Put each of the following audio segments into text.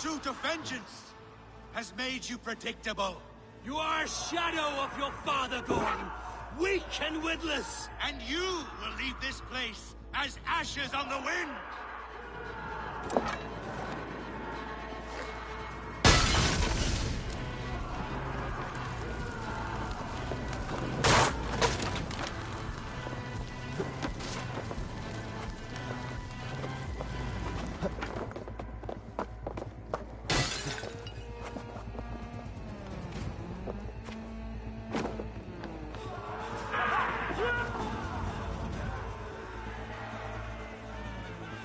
pursuit of vengeance has made you predictable. You are a shadow of your father, Gorm, weak and witless. And you will leave this place as ashes on the wind.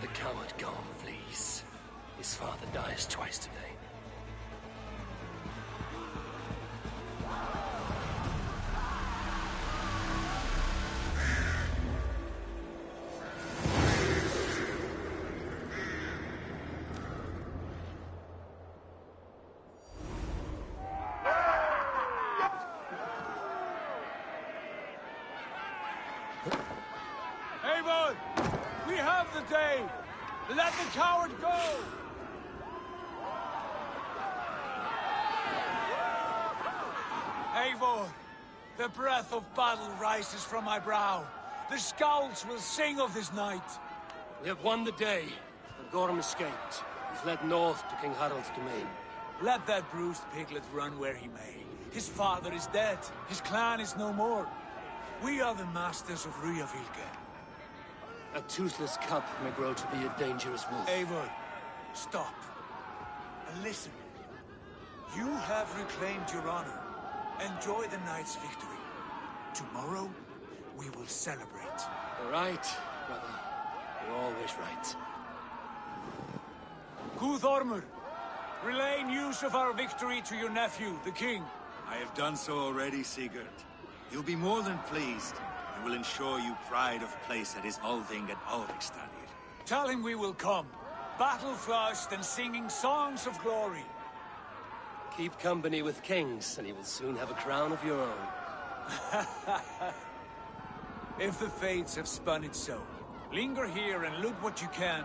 The coward Gorm flees. His father dies twice today. Eivor! We have the day! Let the coward go! Eivor, the breath of battle rises from my brow. The scouts will sing of this night. We have won the day, but Gorm escaped. He's led north to King Harald's domain. Let that bruised piglet run where he may. His father is dead. His clan is no more. We are the masters of Ryjavík. A toothless cub may grow to be a dangerous wolf. Eivor, stop. And listen. You have reclaimed your honor. Enjoy the night's victory. Tomorrow, we will celebrate. You're right, brother. You're always right. Guthormur, relay news of our victory to your nephew, the king. I have done so already, Sigurd. He'll be more than pleased. He will ensure you pride of place at his Althing and Alrikstadir. Tell him we will come, battle-flushed and singing songs of glory. Keep company with kings, and you will soon have a crown of your own. If the fates have spun it so, linger here and loot what you can.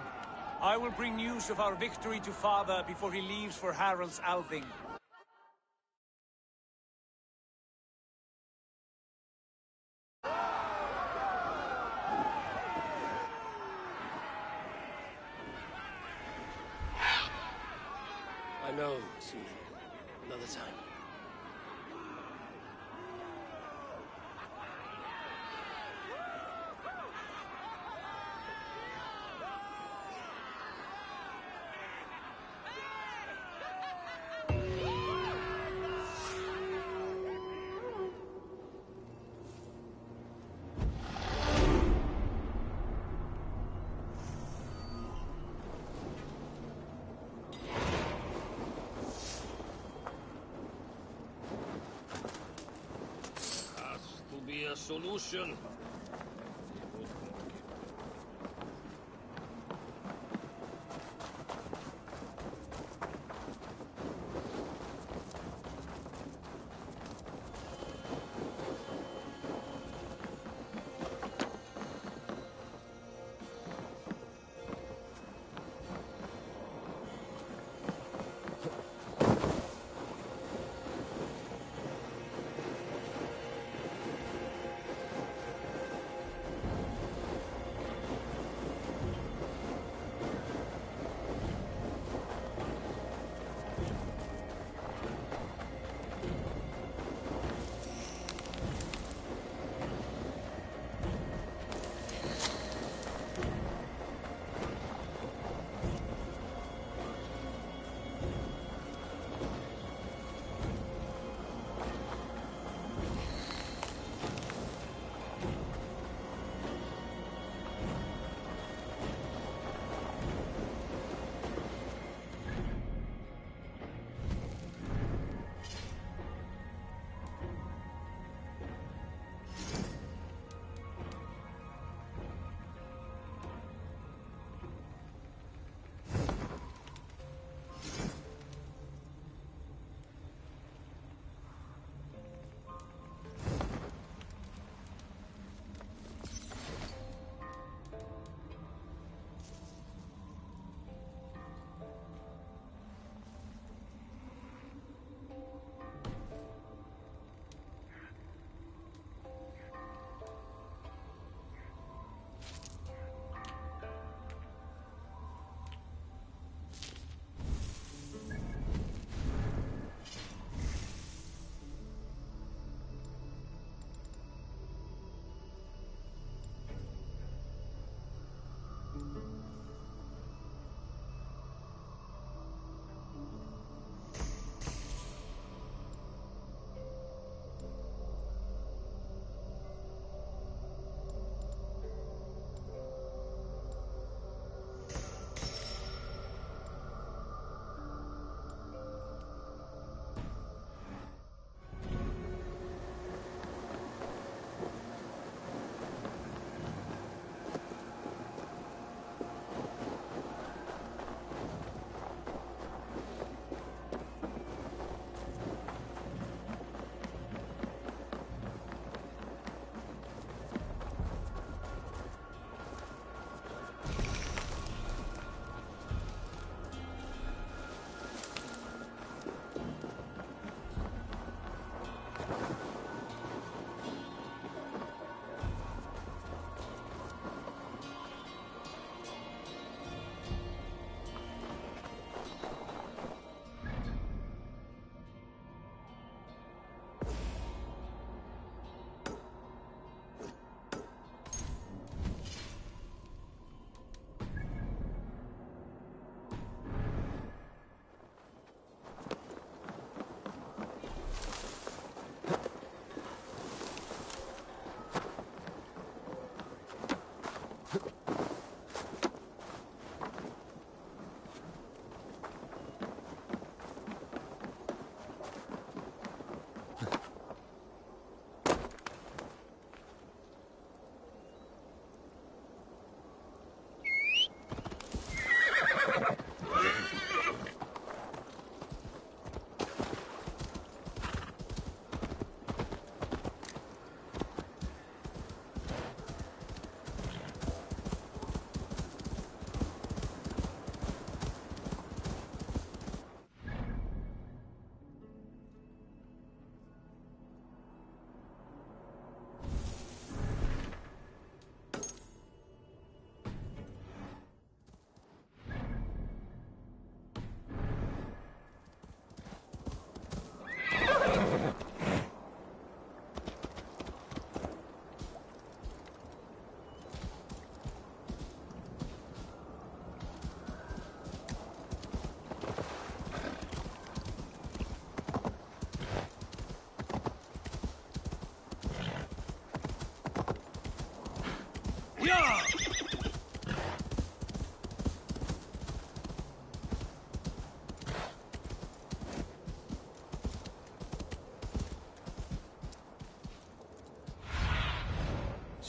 I will bring news of our victory to father before he leaves for Harald's Althing. I know, soon. Another time. Be a solution.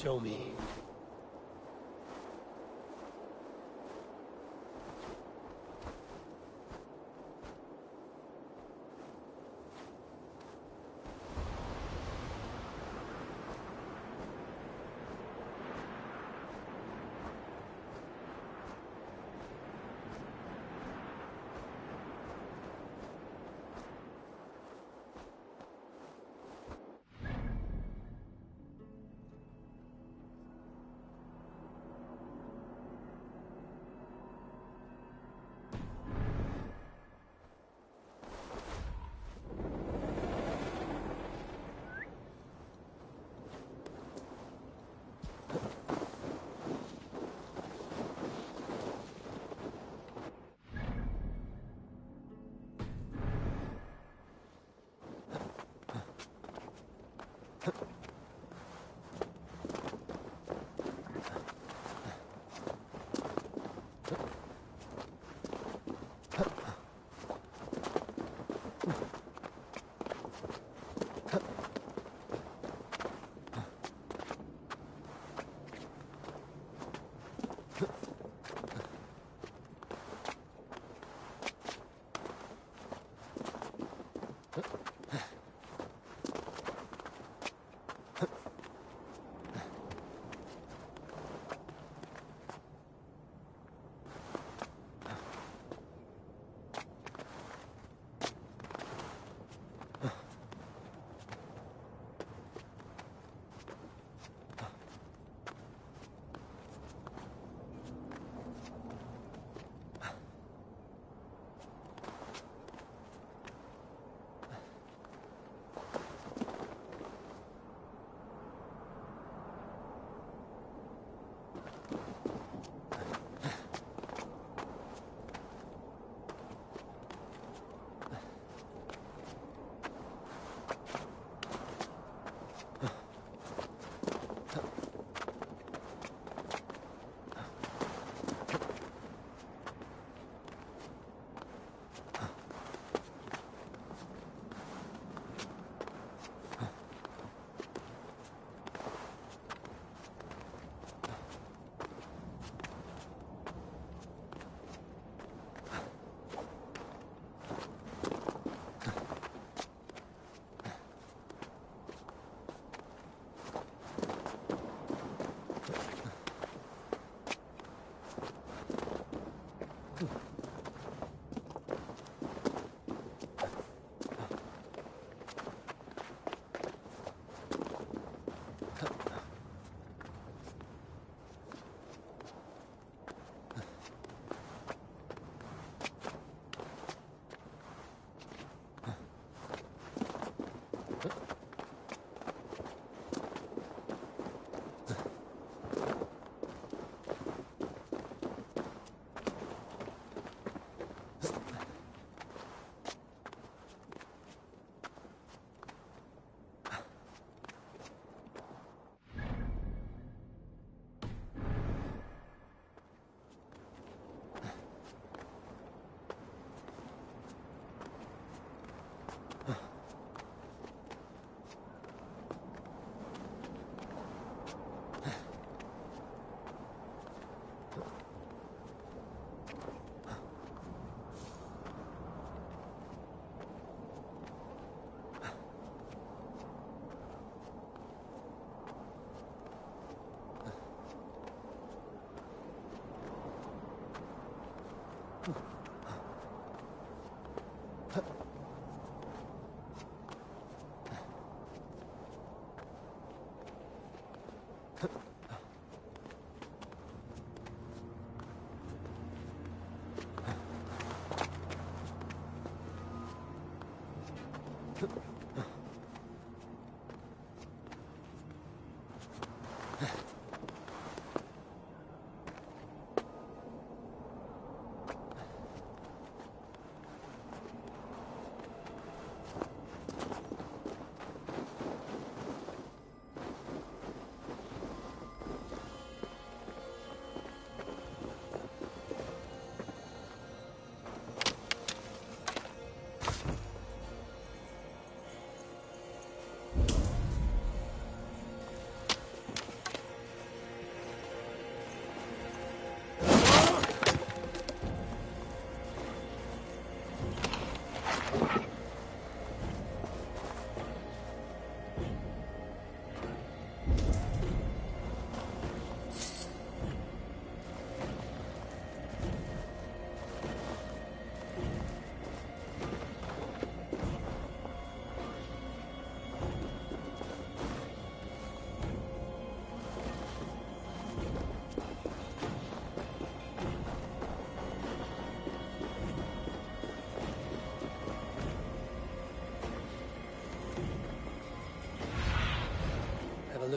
Show me.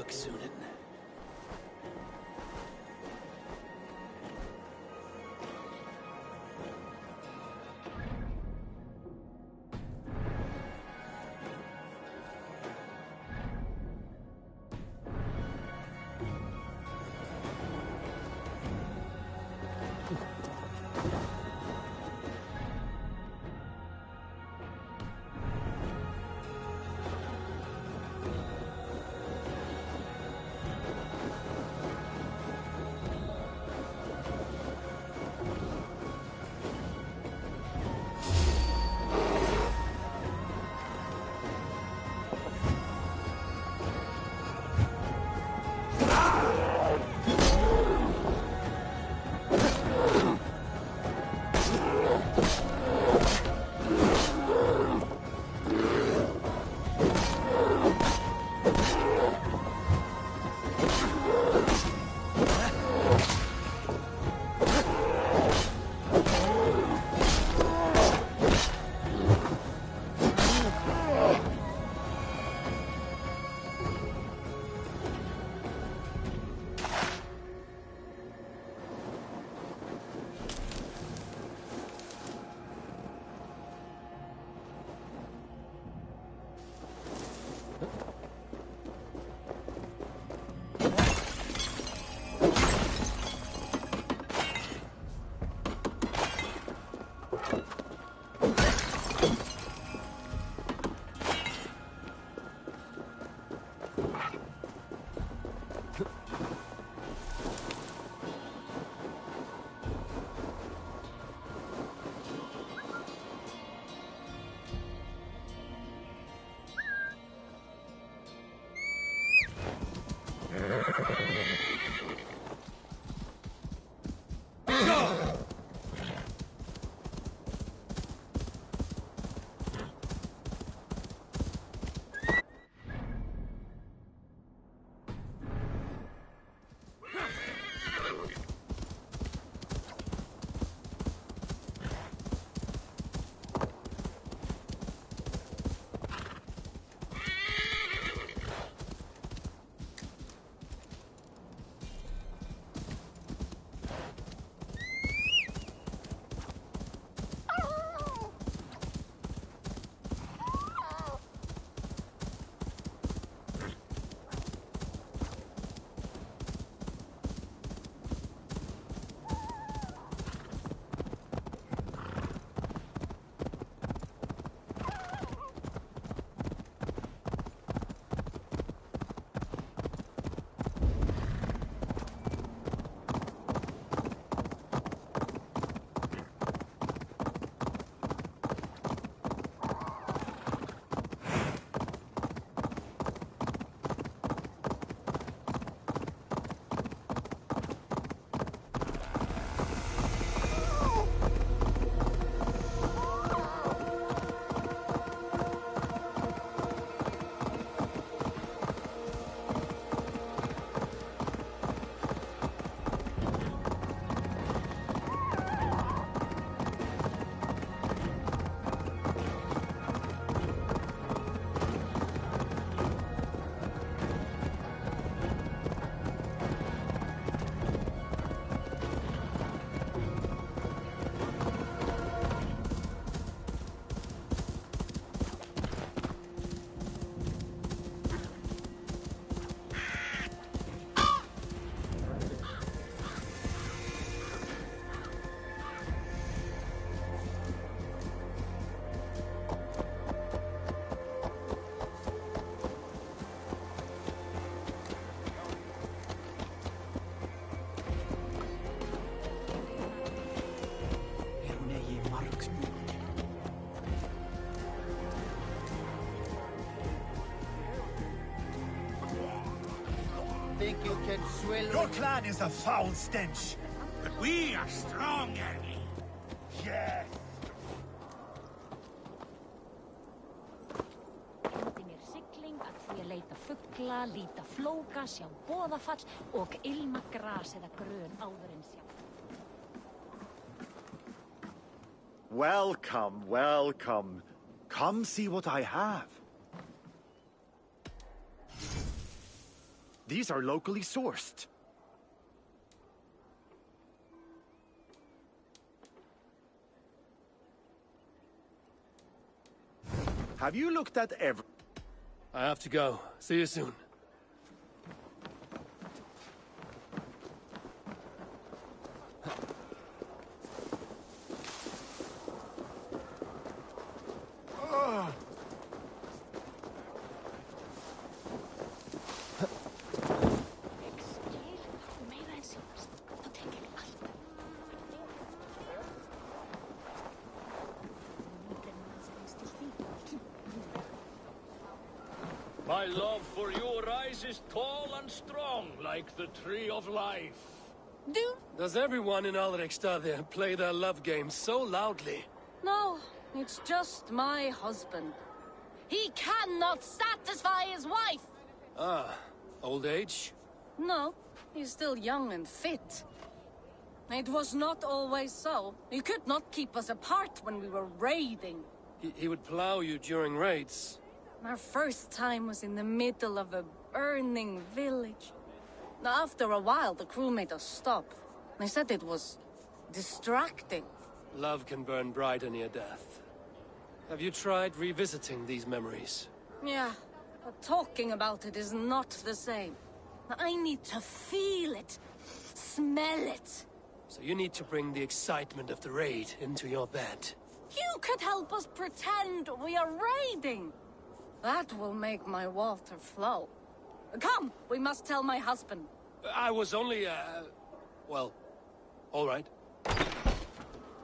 Sunan. Think you can swallow? Your clan is a foul stench. But we are strong, enemy. Yes. Hendin sigling að því að leita fugla, líta flóka, sjá boðafall og ilma gras eða grön áður en sjá. Welcome, welcome. Come see what I have. These are locally sourced. Have you looked at every... I have to go. See you soon. My love for you rises tall and strong, like the tree of life. Does everyone in Alrekstad play their love game so loudly? No, it's just my husband. He cannot satisfy his wife! Ah, old age? No, he's still young and fit. It was not always so. He could not keep us apart when we were raiding. He would plow you during raids. Our first time was in the middle of a burning village. After a while, the crew made us stop. They said it was distracting. Love can burn brighter near death. Have you tried revisiting these memories? Yeah, but talking about it is not the same. I need to feel it, smell it. So you need to bring the excitement of the raid into your bed. You could help us pretend we are raiding. That will make my water flow. Come, we must tell my husband. I was only, well, all right.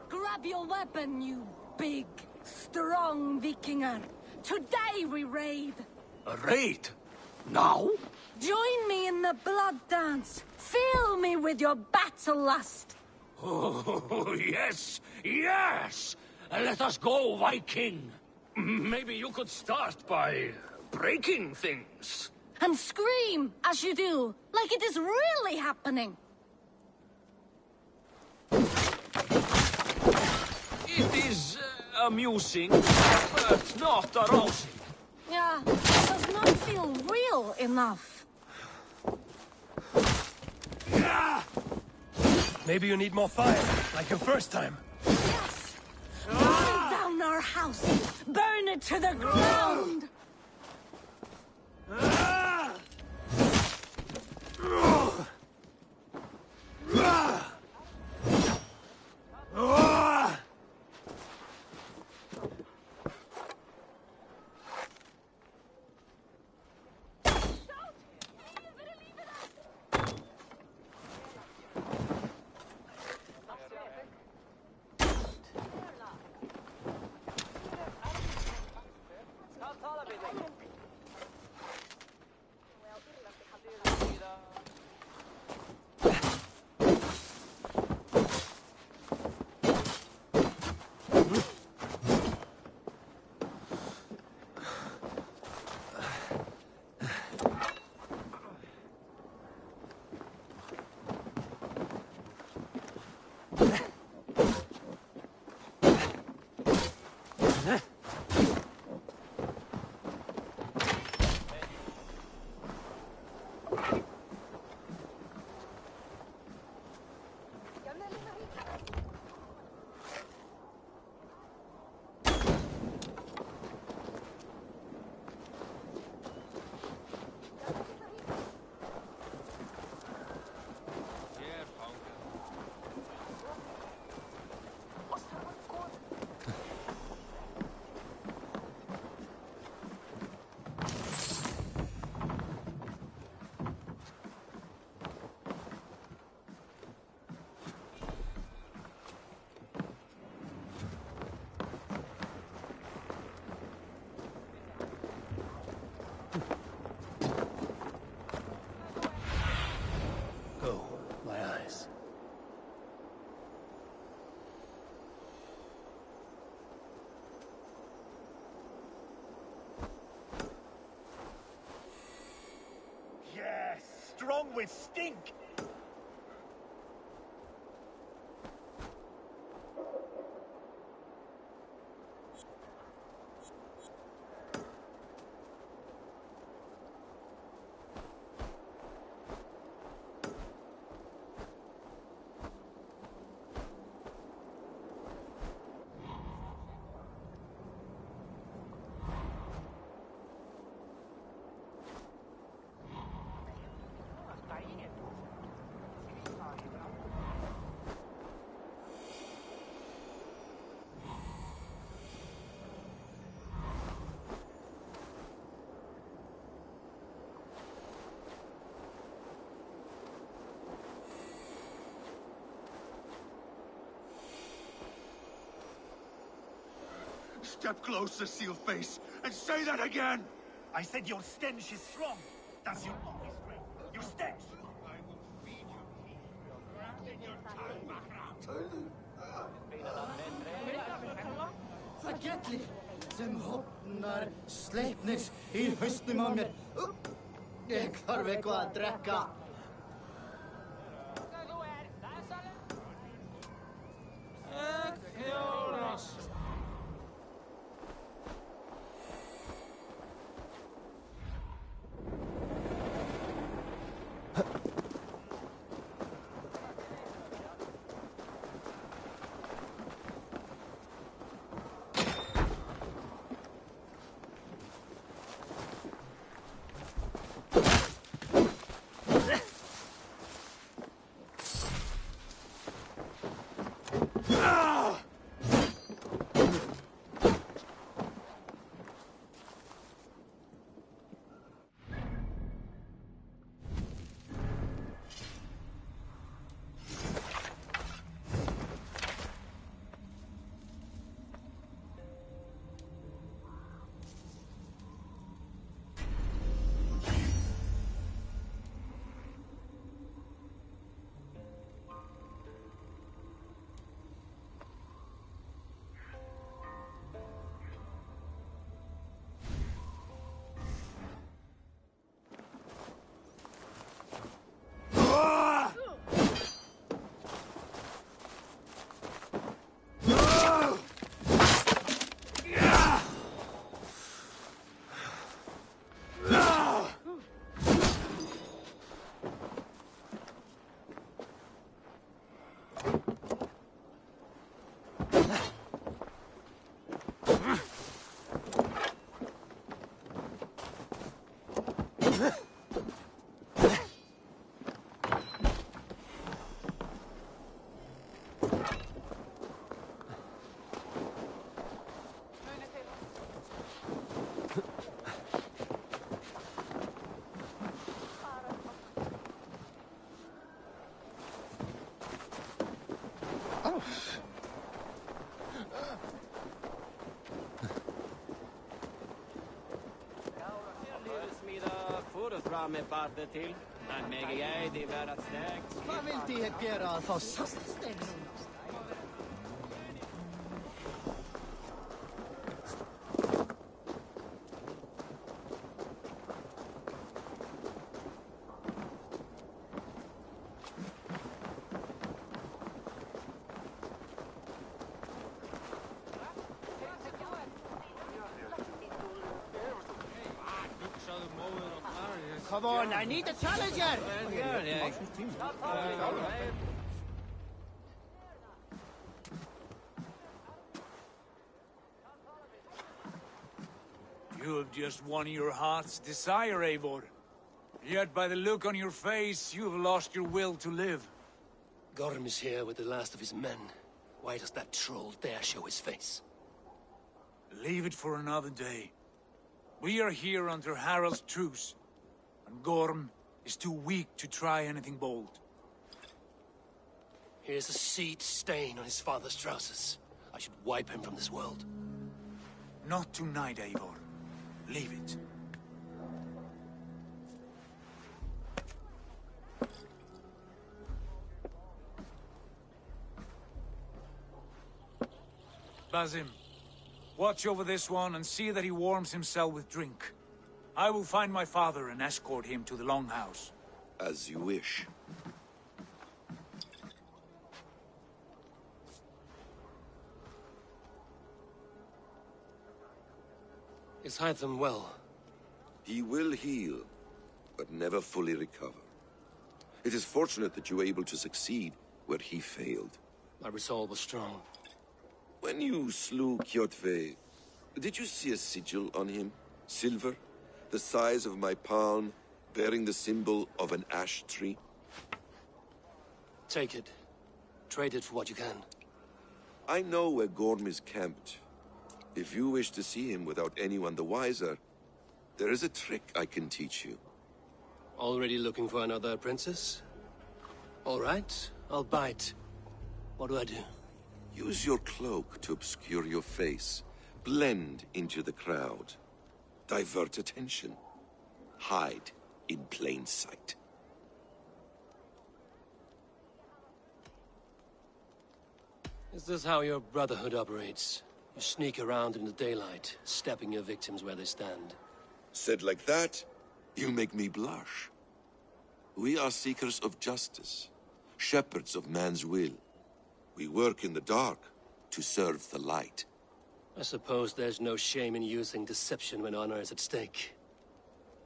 Grab your weapon, you big, strong Vikinger. Today we raid. A raid? Now? Join me in the blood dance. Fill me with your battle lust. Oh, yes, yes! Let us go, Viking! Maybe you could start by breaking things. And scream as you do, like it is really happening. It is amusing, but not arousing. Yeah, it does not feel real enough. Maybe you need more fire, like your first time. Yes! Burn down our house! Burn it to the ground! Go, my eyes. Yes, strong with stink. step closer, Sealface, and say that again! I said your stench is strong. That's your only strength. Your stench. Forgetli sem hopnar sleipnis í haustum á mér. Ég þarf eitthvað að drekka. Med bardet til, men meg jeg de være stekt. Hva vil de gjøre å få saststeg nå? Come on, I need a challenger! You have just won your heart's desire, Eivor. Yet by the look on your face, you have lost your will to live. Gorm is here with the last of his men. Why does that troll dare show his face? Leave it for another day. We are here under Harald's truce. And Gorm is too weak to try anything bold. Here's a seed stain on his father's trousers. I should wipe him from this world. Not tonight, Eivor. Leave it. Basim, watch over this one and see that he warms himself with drink. I will find my father and escort him to the Longhouse. As you wish. Is Hytham well? He will heal, but never fully recover. It is fortunate that you were able to succeed where he failed. My resolve was strong. When you slew Kjotve, did you see a sigil on him? Silver? The size of my palm, bearing the symbol of an ash tree? Take it. Trade it for what you can. I know where Gorm is camped. If you wish to see him without anyone the wiser, there is a trick I can teach you. Already looking for another princess? All right, I'll bite. What do I do? Use your cloak to obscure your face, Blend into the crowd. Divert attention. Hide in plain sight. Is this how your Brotherhood operates? You sneak around in the daylight, stepping your victims where they stand. Said like that, you make me blush. We are seekers of justice, shepherds of man's will. We work in the dark to serve the light. I suppose there's no shame in using deception when honor is at stake.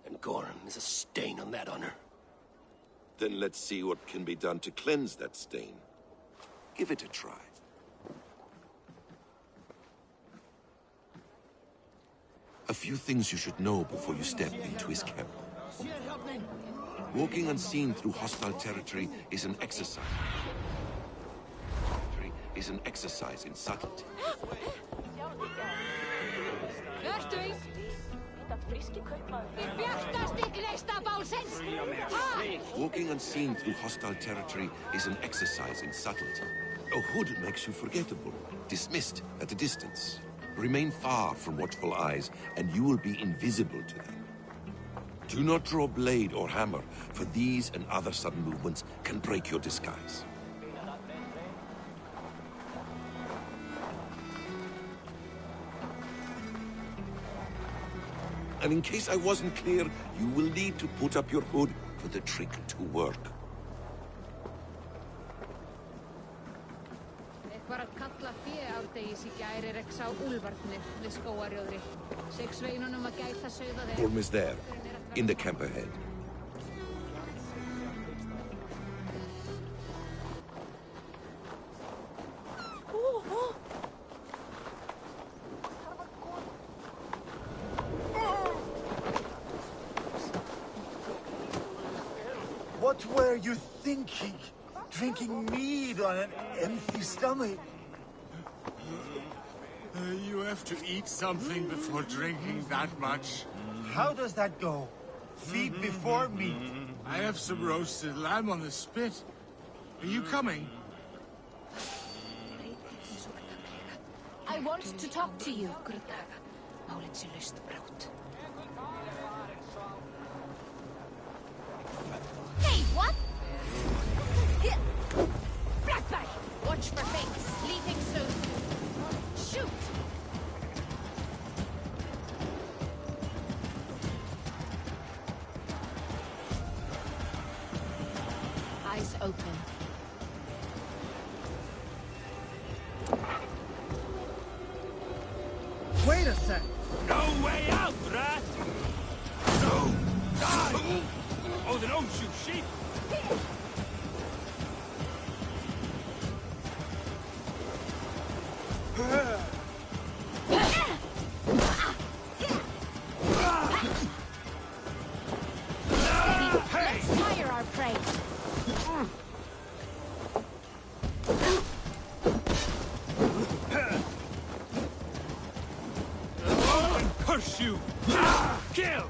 And Gorham is a stain on that honor. Then let's see what can be done to cleanse that stain. Give it a try. A few things you should know before you step into his camp. Walking unseen through hostile territory is an exercise. In subtlety. Walking unseen through hostile territory is an exercise in subtlety. A hood makes you forgettable, dismissed at a distance. Remain far from watchful eyes, and you will be invisible to them. Do not draw blade or hammer, for these and other sudden movements can break your disguise. And in case I wasn't clear, you will need to put up your hood for the trick to work. Gorm is there, in the camp ahead. What were you thinking? Drinking mead on an empty stomach? You have to eat something before drinking that much. How does that go? Feed before meat. I have some roasted lamb on the spit. Are you coming? I want to talk to you. Hey, what? Blackback! Watch for fates. Leaving soon. Shoot! Eyes open. Wait a sec. No way out, rat! No! Die! Oh, then don't shoot sheep! Let's tire our prey. Curse you! Kill!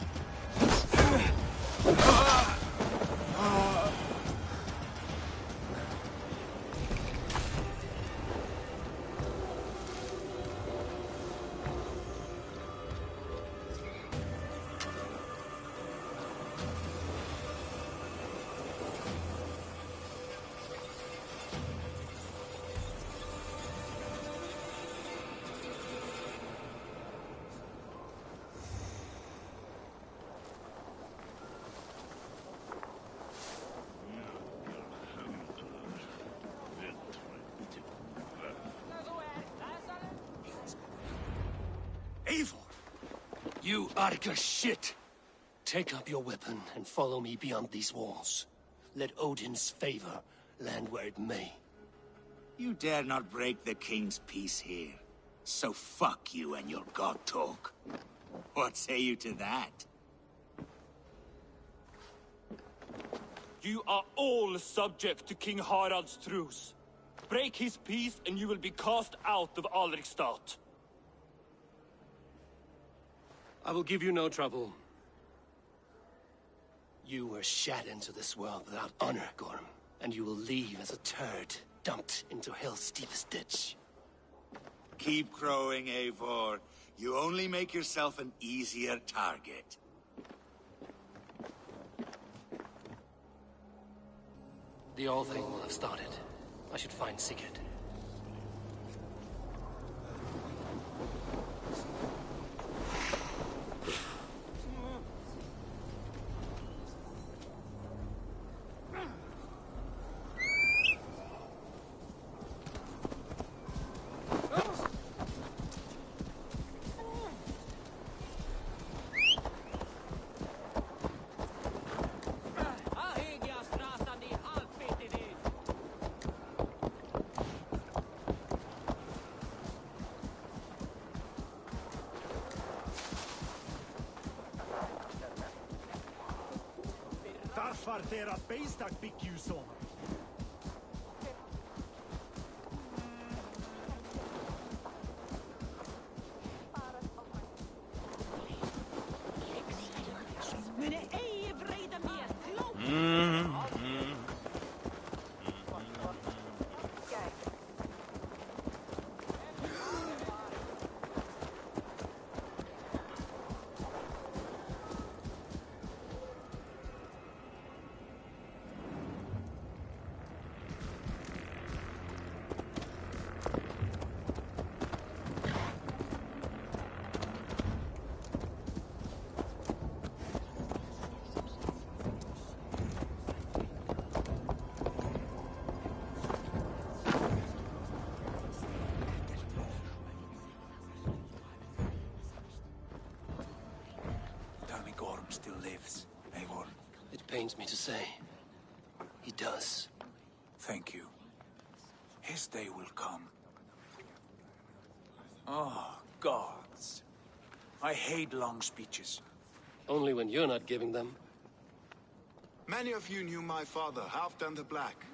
Eivor! You Arca shit! Take up your weapon and follow me beyond these walls. Let Odin's favor land where it may. You dare not break the king's peace here. So fuck you and your god talk. What say you to that? You are all subject to King Harald's truce. Break his peace and you will be cast out of Alrikstad. I will give you no trouble. You were shat into this world without honor, Gorm, and you will leave as a turd dumped into hell's deepest ditch. Keep crowing, Eivor. You only make yourself an easier target. The All Thing will have started. I should find Sigurd. Varför deras bejstak fick ju så? Still lives, Eivor. It pains me to say. He does. Thank you. His day will come. Oh, gods. I hate long speeches. Only when you're not giving them. Many of you knew my father, Halfdan the Black.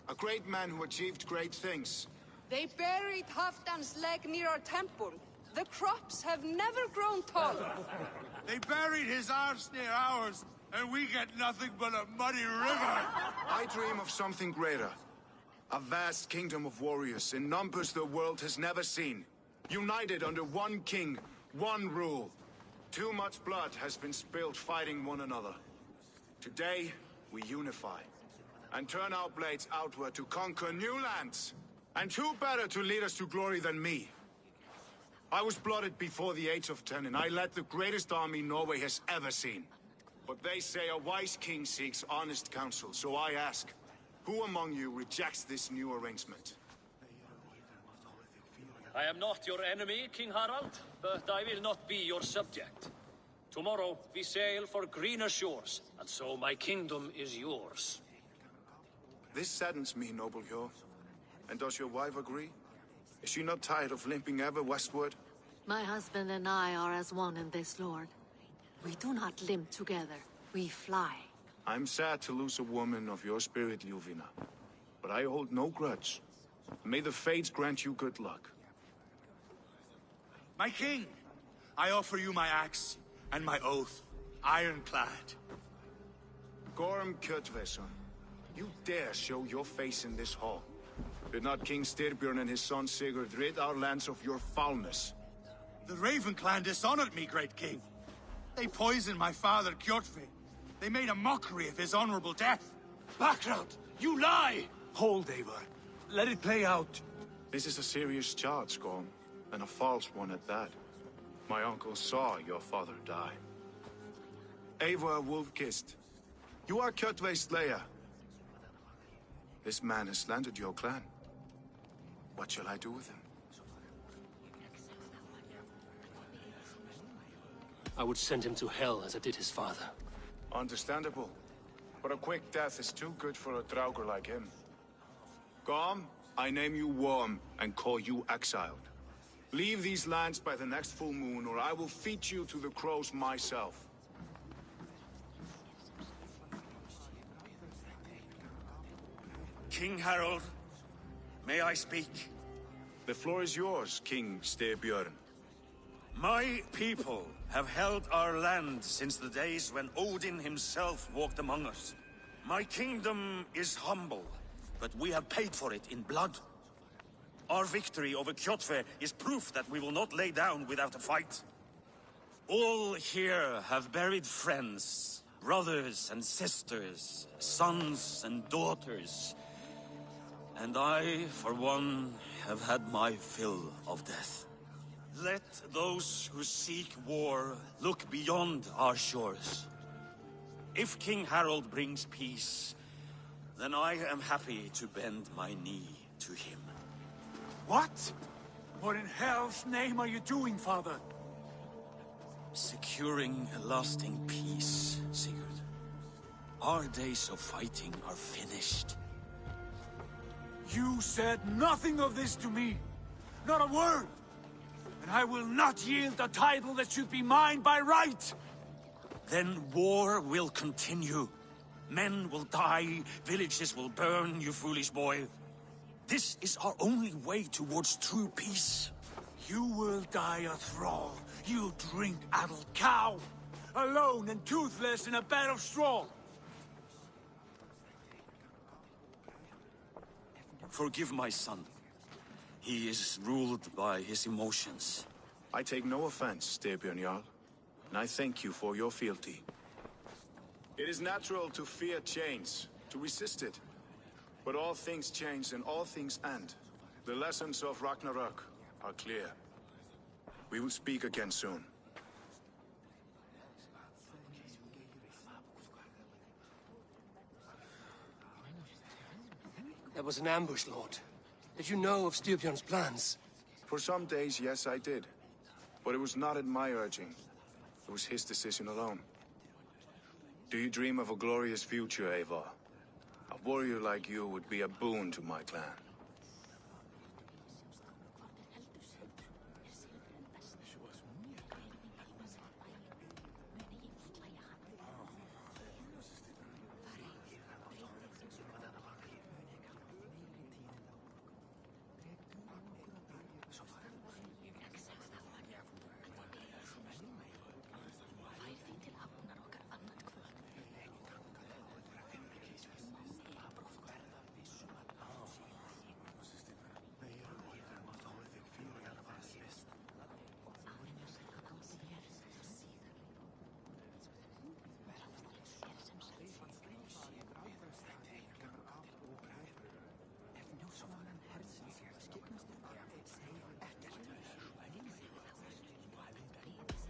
A great man who achieved great things. They buried Halfdan's leg near our temple. The crops have never grown taller. They buried his arse near ours, and we get nothing but a muddy river. I dream of something greater. A vast kingdom of warriors in numbers the world has never seen. United under one king, one rule. Too much blood has been spilled fighting one another. Today, we unify. And turn our blades outward to conquer new lands. And who better to lead us to glory than me? I was blooded before the age of 10, and I led the greatest army Norway has ever seen. But they say a wise king seeks honest counsel, so I ask, who among you rejects this new arrangement? I am not your enemy, King Harald, but I will not be your subject. Tomorrow we sail for greener shores, and so my kingdom is yours. This saddens me, noble Hjor. And does your wife agree? Is she not tired of limping ever westward? My husband and I are as one in this, Lord. We do not limp together. We fly. I'm sad to lose a woman of your spirit, Ljuvina. But I hold no grudge. May the fates grant you good luck. My king, I offer you my axe and my oath, ironclad. Gorm Kjotveson, you dare show your face in this hall. Did not King Styrbjörn and his son Sigurd rid our lands of your foulness? The Raven clan dishonored me, great king. They poisoned my father, Kjotve. They made a mockery of his honorable death. Background! You lie! Hold, Eivor. Let it play out. This is a serious charge, Gorm, and a false one at that. My uncle saw your father die. Eivor Wolf-Kissed, you are Kjotve's slayer. This man has slandered your clan. What shall I do with him? I would send him to hell as I did his father. Understandable. But a quick death is too good for a Draugr like him. Gorm, I name you Worm and call you exiled. Leave these lands by the next full moon, or I will feed you to the crows myself. King Harold, may I speak? The floor is yours, King Styrbjörn. My people have held our land since the days when Odin himself walked among us. My kingdom is humble, but we have paid for it in blood. Our victory over Kjotve is proof that we will not lay down without a fight. All here have buried friends, brothers and sisters, sons and daughters. And I, for one, have had my fill of death. Let those who seek war look beyond our shores. If King Harald brings peace, then I am happy to bend my knee to him. What? What in hell's name are you doing, father? Securing a lasting peace, Sigurd. Our days of fighting are finished. You said nothing of this to me. Not a word. And I will not yield a title that should be mine by right. Then war will continue. Men will die, villages will burn, you foolish boy. This is our only way towards true peace. You will die a thrall. You drink-addled cow. Alone and toothless in a bed of straw. Forgive my son. He is ruled by his emotions. I take no offense, Styrbjörn Jarl, and I thank you for your fealty. It is natural to fear change, to resist it. But all things change and all things end. The lessons of Ragnarok are clear. We will speak again soon. That was an ambush, Lord. Did you know of Styrbjörn's plans? For some days, yes, I did. But it was not at my urging. It was his decision alone. Do you dream of a glorious future, Eivor? A warrior like you would be a boon to my clan.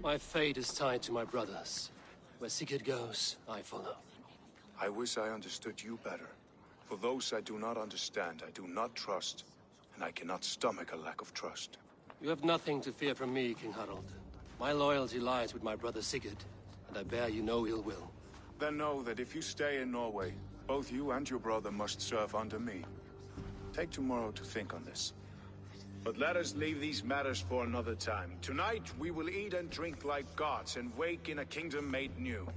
My fate is tied to my brothers. Where Sigurd goes, I follow. I wish I understood you better. For those I do not understand, I do not trust, and I cannot stomach a lack of trust. You have nothing to fear from me, King Harald. My loyalty lies with my brother Sigurd, and I bear you no ill will. Then know that if you stay in Norway, both you and your brother must serve under me. Take tomorrow to think on this. But let us leave these matters for another time. Tonight, we will eat and drink like gods and wake in a kingdom made new.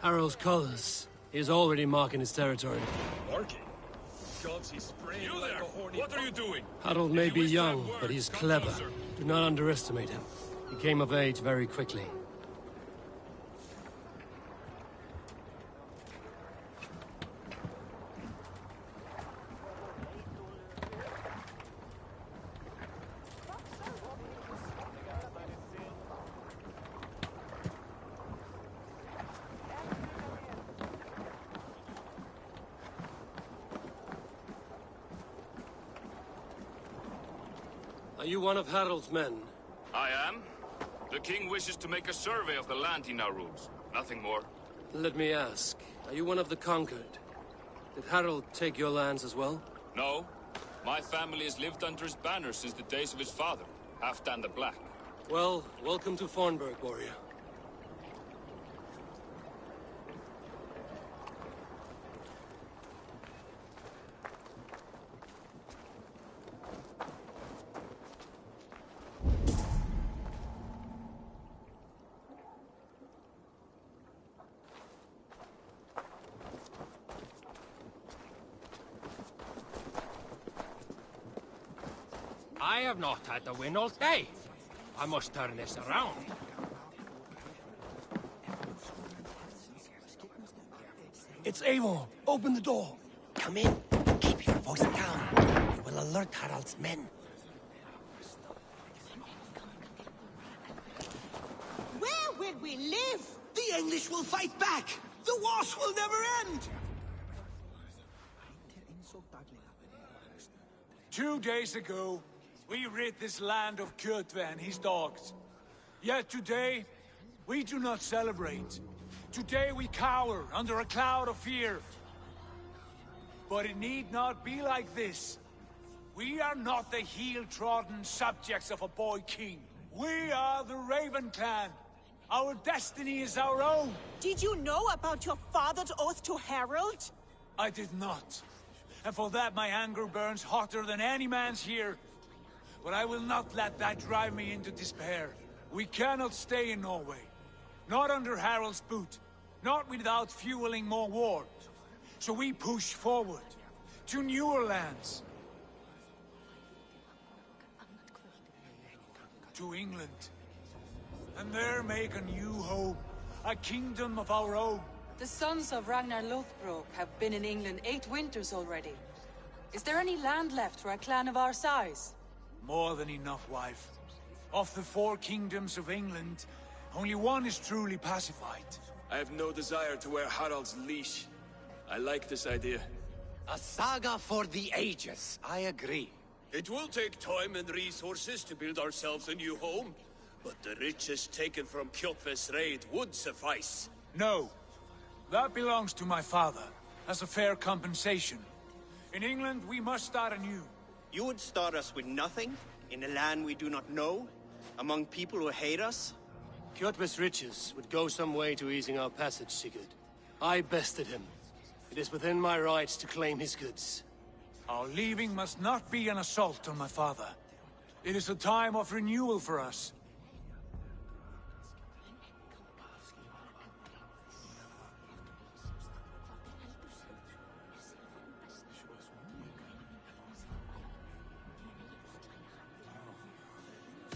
Harald's colors. He is already marking his territory. Marking? Gods, he's spraying you like there! A horny... What are you doing? Harold may be young, but he's clever. Do not underestimate him. He came of age very quickly. Are you one of Harald's men? I am. The king wishes to make a survey of the land he now rules. Nothing more. Let me ask, are you one of the conquered? Did Harald take your lands as well? No. My family has lived under his banner since the days of his father, Halfdan the Black. Well, welcome to Fornburg, warrior. I have not had the win all day. I must turn this around. It's Eivor. Open the door. Come in. Keep your voice down. You will alert Harald's men. Where will we live? The English will fight back! The wars will never end! 2 days ago, we rid this land of Kjotve and his dogs. Yet today, we do not celebrate. Today we cower under a cloud of fear. But it need not be like this. We are not the heel-trodden subjects of a boy king. We are the Raven clan. Our destiny is our own. Did you know about your father's oath to Harald? I did not. And for that my anger burns hotter than any man's here. But I will not let that drive me into despair. We cannot stay in Norway. Not under Harald's boot. Not without fueling more war. So we push forward. To newer lands. To England. And there make a new home. A kingdom of our own. The sons of Ragnar Lothbrok have been in England 8 winters already. Is there any land left for a clan of our size? More than enough, wife. Of the 4 kingdoms of England, only one is truly pacified. I have no desire to wear Harald's leash. I like this idea. A saga for the ages, I agree. It will take time and resources to build ourselves a new home, but the riches taken from Kjotve's raid would suffice. No. That belongs to my father, as a fair compensation. In England, we must start anew. You would start us with nothing? In a land we do not know? Among people who hate us? Kjotve's riches would go some way to easing our passage, Sigurd. I bested him. It is within my rights to claim his goods. Our leaving must not be an assault on my father. It is a time of renewal for us.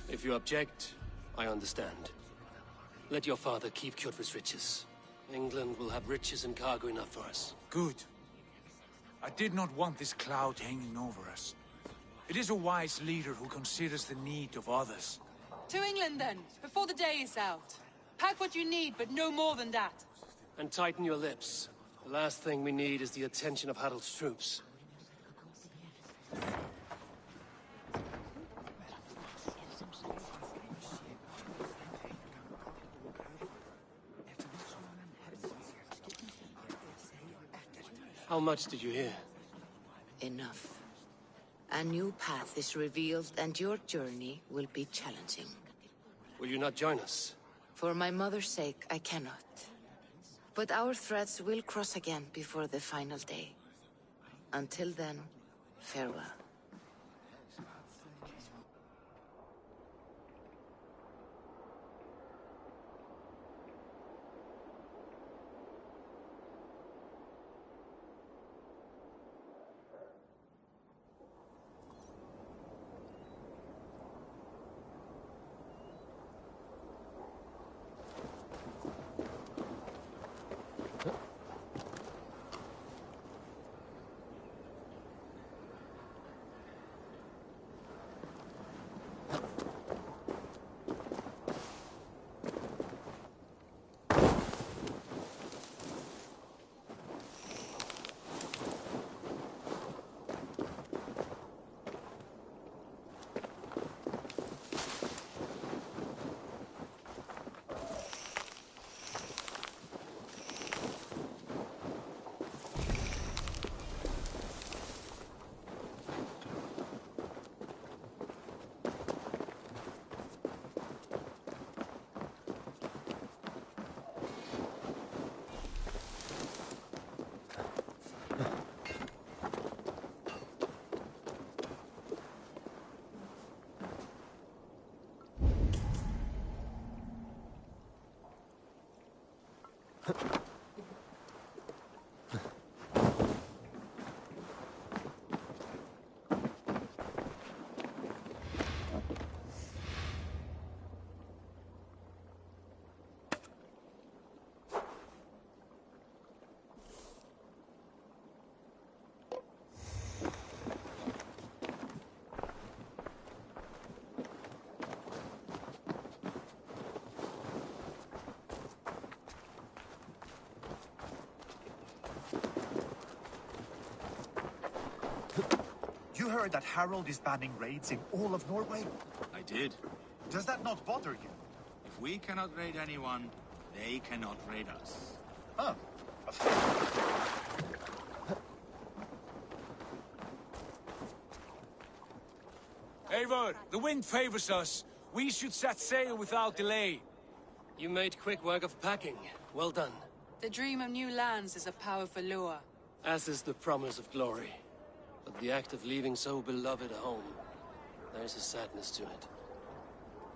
If you object, I understand. Let your father keep Kjotve's riches. England will have riches and cargo enough for us. Good. I did not want this cloud hanging over us. It is a wise leader who considers the need of others. To England then, before the day is out. Pack what you need, but no more than that. And tighten your lips. The last thing we need is the attention of Harald's troops. How much did you hear? Enough. A new path is revealed, and your journey will be challenging. Will you not join us? For my mother's sake, I cannot. But our threads will cross again before the final day. Until then, farewell. You heard that Harold is banning raids in all of Norway? I did. Does that not bother you? If we cannot raid anyone, they cannot raid us. Huh. Eivor, the wind favors us. We should set sail without delay. You made quick work of packing. Well done. The dream of new lands is a powerful lure. As is the promise of glory. But the act of leaving so beloved a home, there's a sadness to it.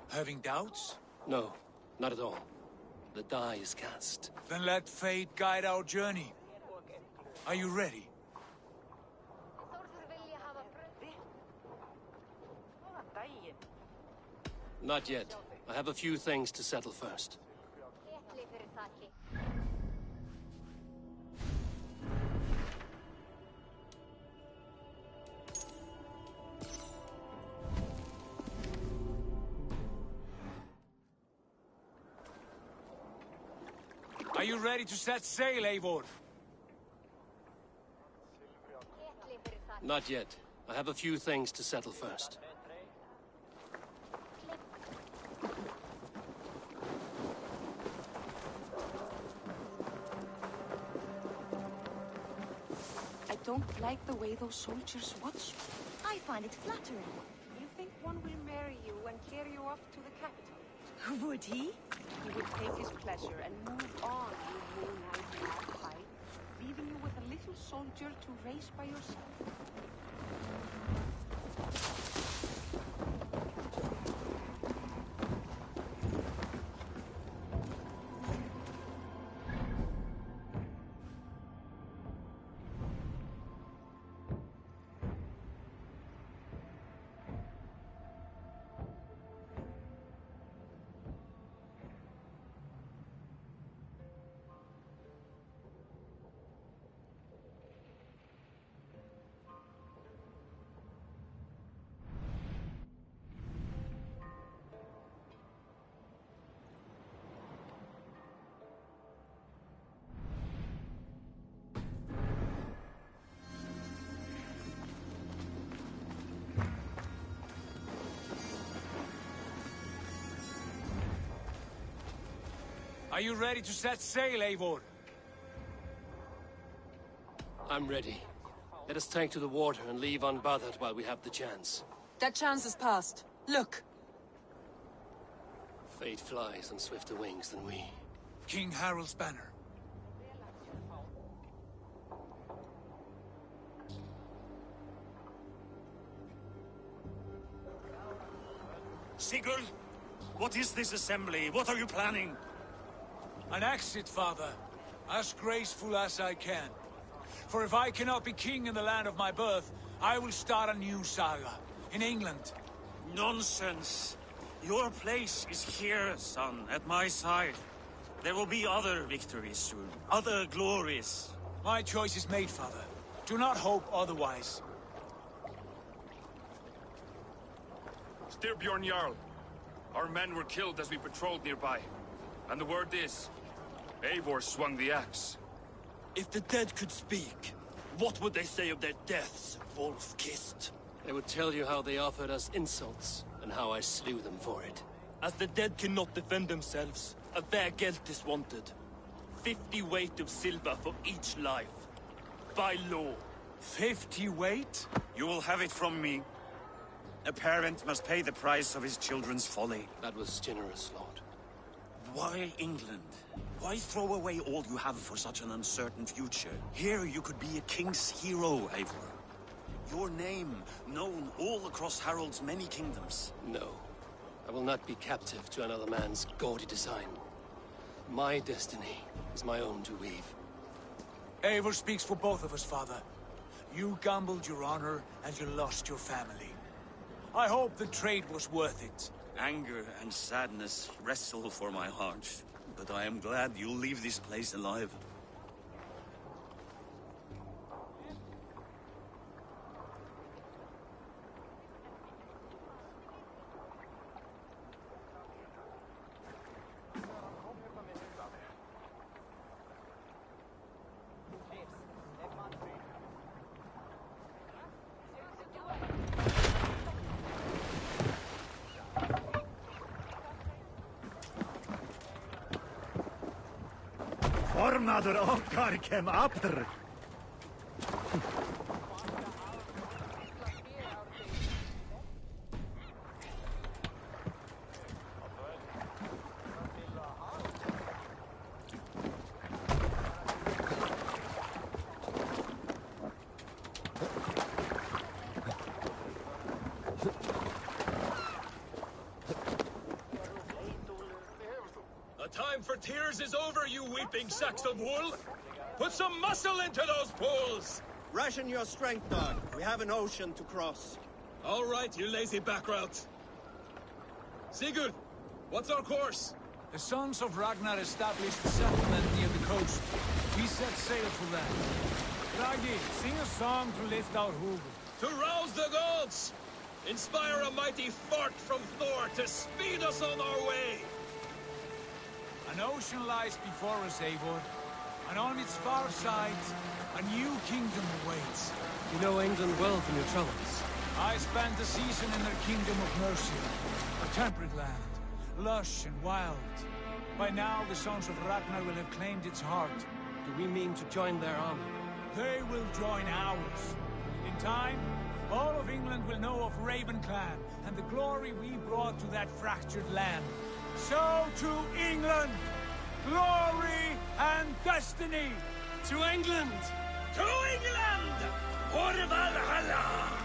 Having doubts? No, not at all. The die is cast. Then let fate guide our journey. Are you ready? Not yet. I have a few things to settle first. Are you ready to set sail, Eivor? Not yet. I have a few things to settle first. I don't like the way those soldiers watch me. I find it flattering. You think one will marry you and carry you off to the capital? Would he? He would take his pleasure and move on, you moon-eyed magpie, leaving you with a little soldier to raise by yourself. Are you ready to set sail, Eivor? I'm ready. Let us take to the water and leave unbothered while we have the chance. That chance is past. Look! Fate flies on swifter wings than we. King Harald's banner. Sigurd, what is this assembly? What are you planning? An exit, father. As graceful as I can. For if I cannot be king in the land of my birth, I will start a new saga. In England. Nonsense. Your place is here, son, at my side. There will be other victories soon. Other glories. My choice is made, father. Do not hope otherwise. Styrbjorn Jarl. Our men were killed as we patrolled nearby. And the word is, Eivor swung the axe. If the dead could speak, what would they say of their deaths, wolf-kissed? They would tell you how they offered us insults, and how I slew them for it. As the dead cannot defend themselves, a fair gelt is wanted. 50 weight of silver for each life. By law. 50 weight? You will have it from me. A parent must pay the price of his children's folly. That was generous, Lord. Why England? Why throw away all you have for such an uncertain future? Here you could be a king's hero, Eivor. Your name known all across Harald's many kingdoms. No. I will not be captive to another man's gaudy design. My destiny is my own to weave. Eivor speaks for both of us, father. You gambled your honor, and you lost your family. I hope the trade was worth it. Anger and sadness wrestle for my heart, but I am glad you'll leave this place alive. Ormaður okkar kem aftur. Time for tears is over, you weeping sacks of wool! Put some muscle into those pulls! Ration your strength, dog. We have an ocean to cross. All right, you lazy backrout. Sigurd, what's our course? The Sons of Ragnar established a settlement near the coast. We set sail for that. Raggi, sing a song to lift our hoover. To rouse the gods! Inspire a mighty fart from Thor to speed us on our way! An ocean lies before us, Eivor, and on its far side, a new kingdom awaits. You know England well from your travels. I spent a season in their kingdom of Mercia, a temperate land, lush and wild. By now, the Sons of Ragnar will have claimed its heart. Do we mean to join their army? They will join ours. In time, all of England will know of Raven Clan and the glory we brought to that fractured land. So to England! Glory and destiny! To England! To England! For Valhalla!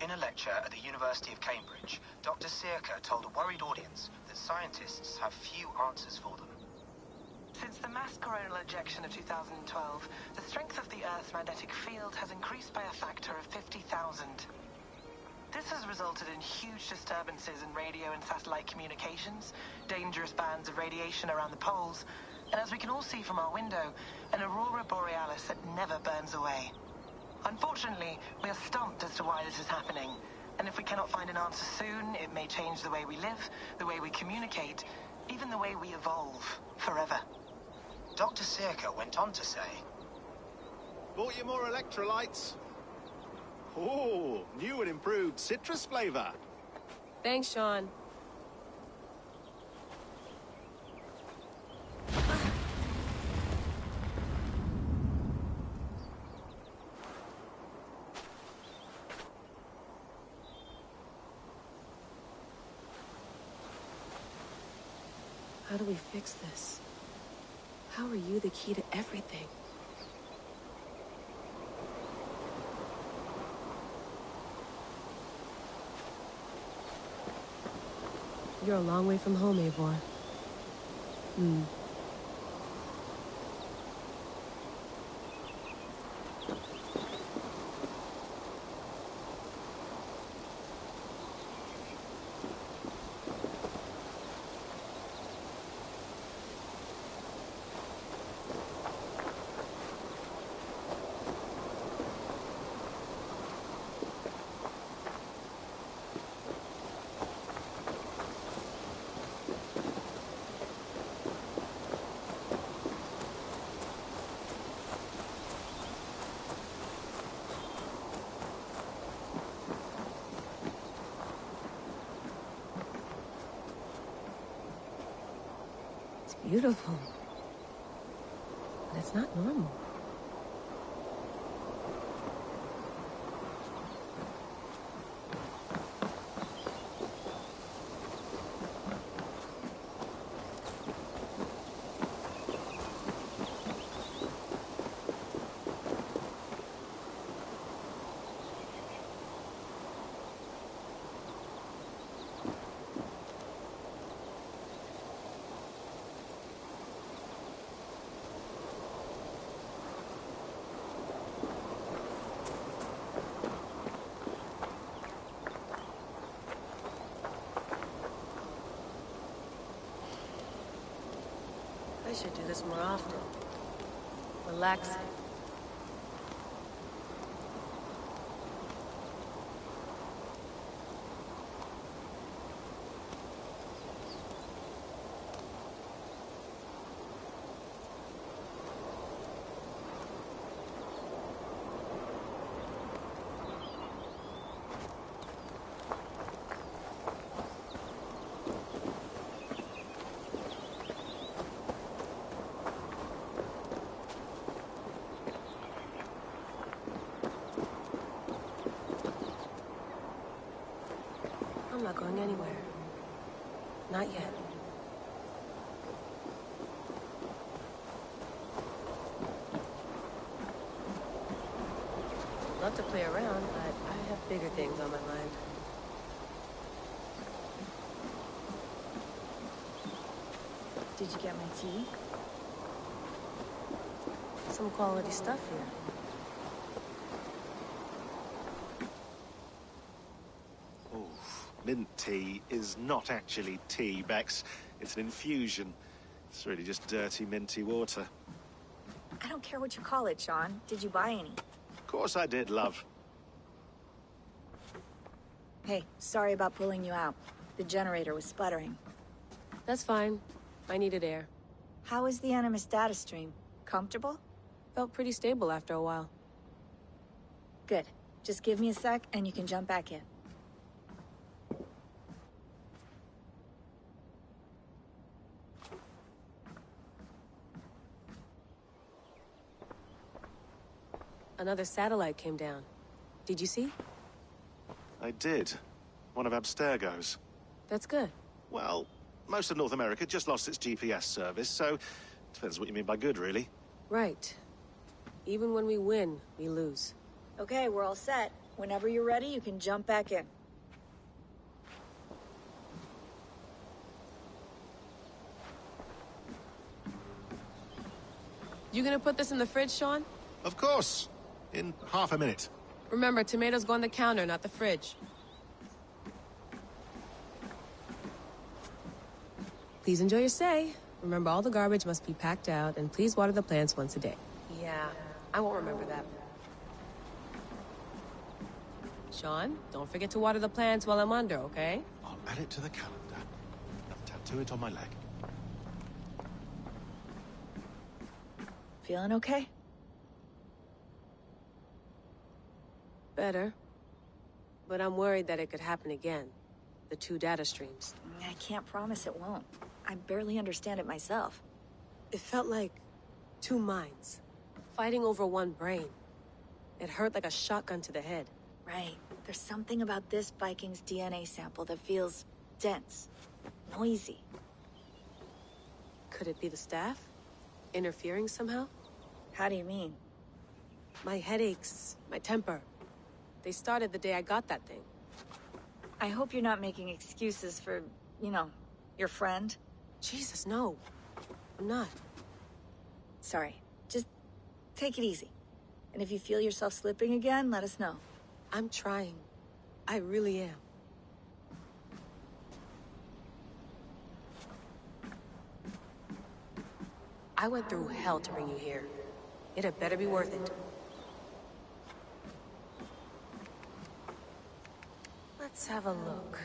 In a lecture at the University of Cambridge, Dr. Sirka told a worried audience that scientists have few answers for them. Since the mass coronal ejection of 2012, the strength of the Earth's magnetic field has increased by a factor of 50,000. This has resulted in huge disturbances in radio and satellite communications, dangerous bands of radiation around the poles, and as we can all see from our window, an aurora borealis that never burns away. Unfortunately, we are stumped as to why this is happening, and if we cannot find an answer soon, it may change the way we live, the way we communicate, even the way we evolve, forever. Dr. Sirka went on to say, Bought you more electrolytes? Oh, new and improved citrus flavor. Thanks, Sean. How do we fix this? How are you the key to everything? You're a long way from home, Eivor. beautiful. But it's not normal. I should do this more often. Relaxing. I'm not going anywhere. Not yet. I'd love to play around, but I have bigger things on my mind. Did you get my tea? Some quality stuff here. Mint tea is not actually tea, Bex. It's an infusion. It's really just dirty, minty water. I don't care what you call it, Sean. Did you buy any? Of course I did, love. Hey, sorry about pulling you out. The generator was sputtering. That's fine. I needed air. How is the Animus data stream? Comfortable? Felt pretty stable after a while. Good. Just give me a sec and you can jump back in. Another satellite came down. Did you see? I did. One of Abstergo's. That's good. Well, most of North America just lost its GPS service, so depends what you mean by good, really. Right. Even when we win, we lose. Okay, we're all set. Whenever you're ready, you can jump back in. You gonna put this in the fridge, Sean? Of course. In half a minute. Remember, tomatoes go on the counter, not the fridge. Please enjoy your stay. Remember, all the garbage must be packed out, and please water the plants once a day. Yeah, I won't remember that. Sean, don't forget to water the plants while I'm under, okay? I'll add it to the calendar and tattoo it on my leg. Feeling okay? Better. But I'm worried that it could happen again. The two data streams. I can't promise it won't. I barely understand it myself. It felt like two minds, fighting over one brain. It hurt like a shotgun to the head. Right. There's something about this Viking's DNA sample that feels dense, noisy. Could it be the staff? Interfering somehow? How do you mean? My headaches, my temper. They started the day I got that thing. I hope you're not making excuses for, you know, your friend. Jesus, no. I'm not. Sorry. Just take it easy. And if you feel yourself slipping again, let us know. I'm trying. I really am. I went through hell to bring you here. It had better be worth it. Let's have a look.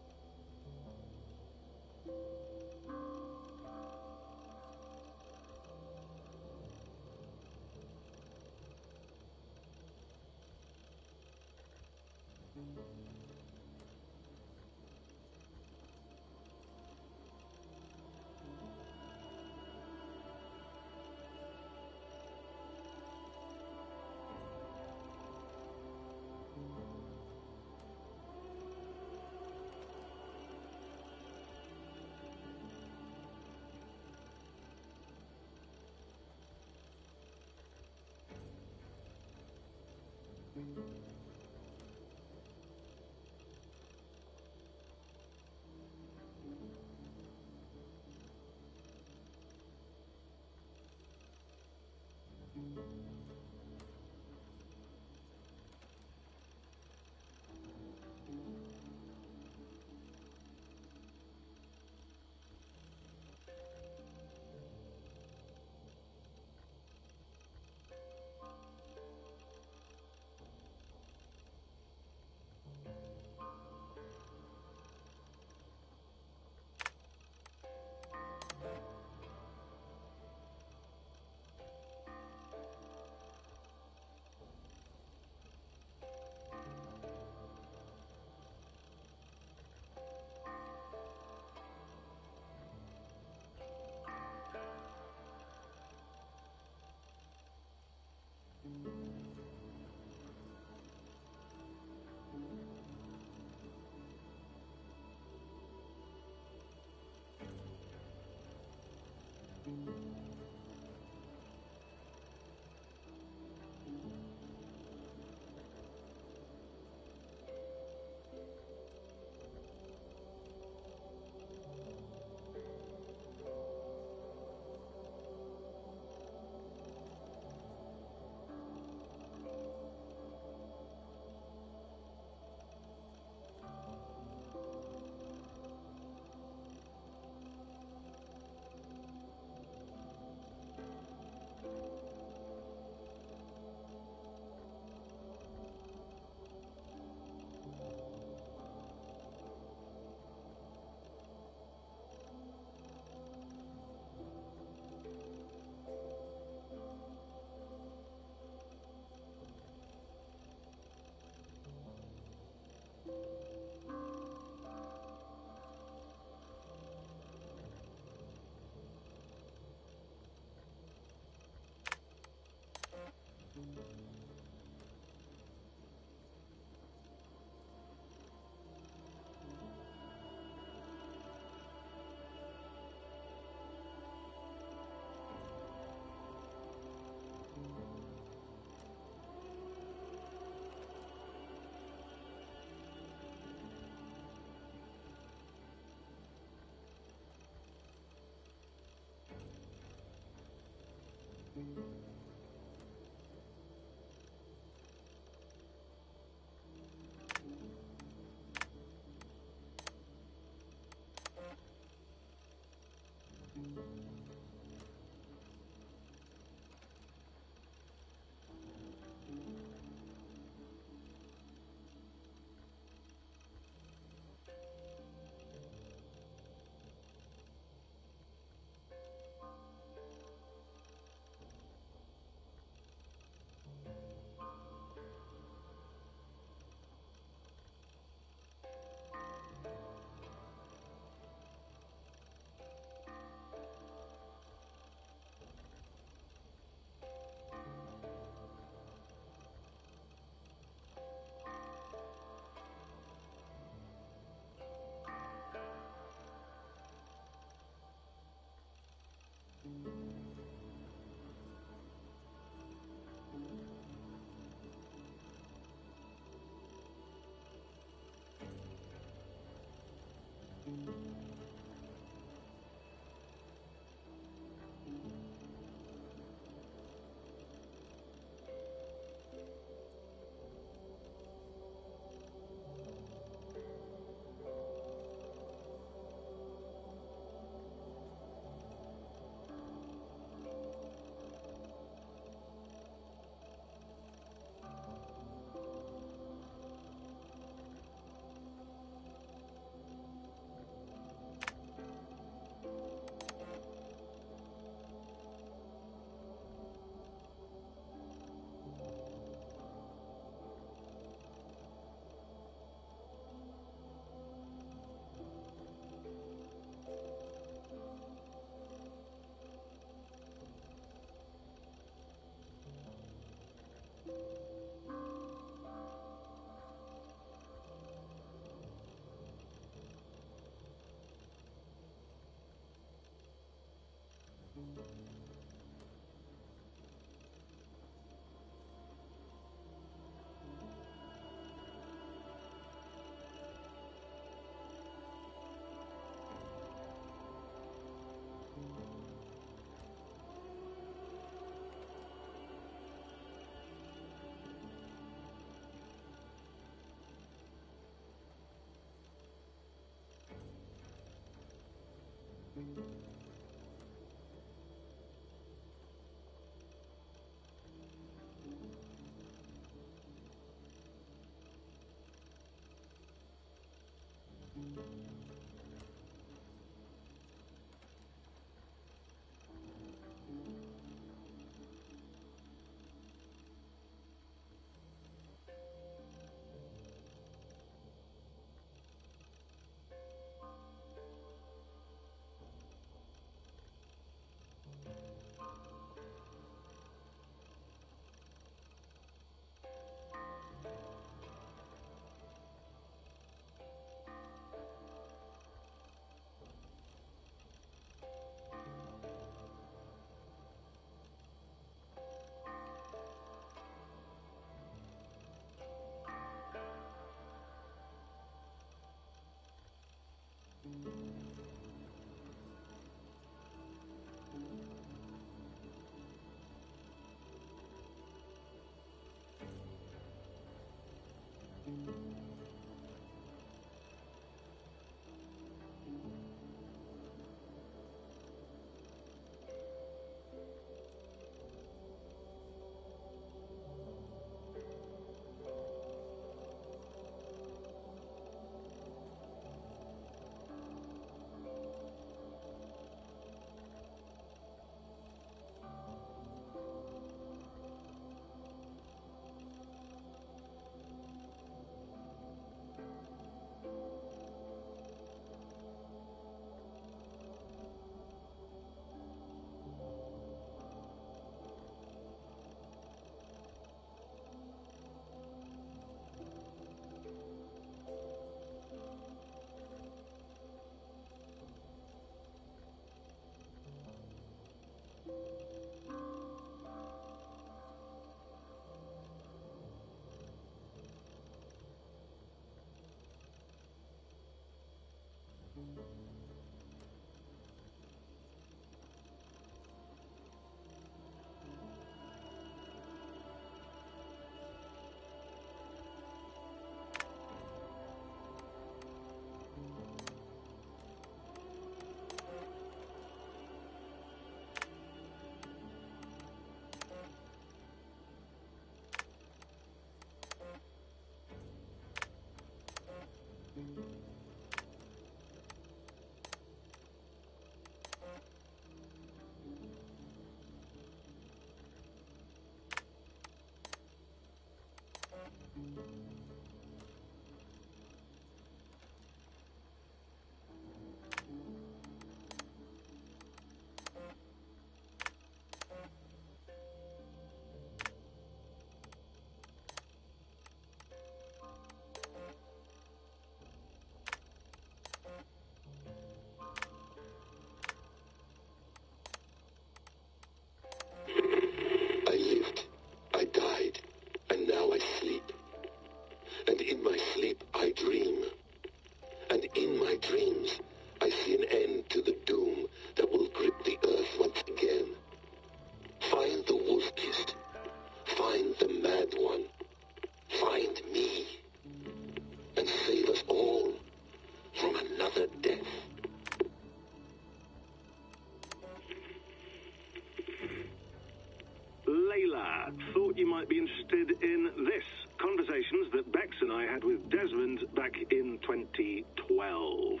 Thought you might be interested in this. Conversations that Bex and I had with Desmond back in 2012.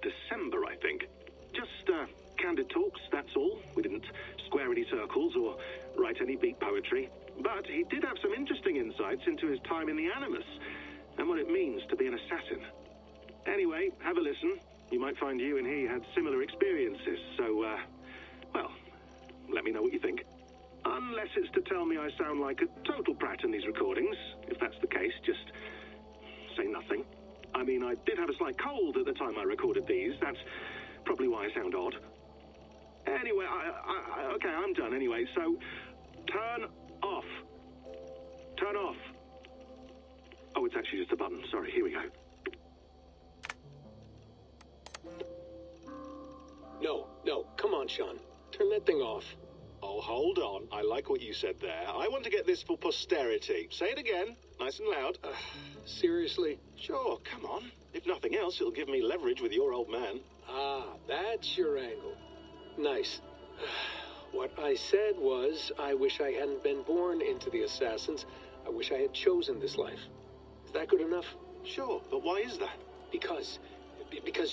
December, I think. Just candid talks, that's all. We didn't square any circles or write any beat poetry. But he did have some interesting insights into his time in the Animus and what it means to be an assassin. Anyway, have a listen. You might find you and he had similar experiences, so, well, let me know what you think. Unless it's to tell me I sound like a total prat in these recordings. If that's the case, just say nothing. I mean, I did have a slight cold at the time I recorded these. That's probably why I sound odd. Anyway, okay, I'm done anyway, so turn off. Turn off. Oh, it's actually just a button. Sorry, here we go. No, come on, Sean. Turn that thing off. Oh, hold on. I like what you said there. I want to get this for posterity. Say it again, nice and loud. Seriously? Sure, come on. If nothing else, it'll give me leverage with your old man. Ah, that's your angle. Nice. What I said was, I wish I hadn't been born into the Assassins. I wish I had chosen this life. Is that good enough? Sure, but why is that? Because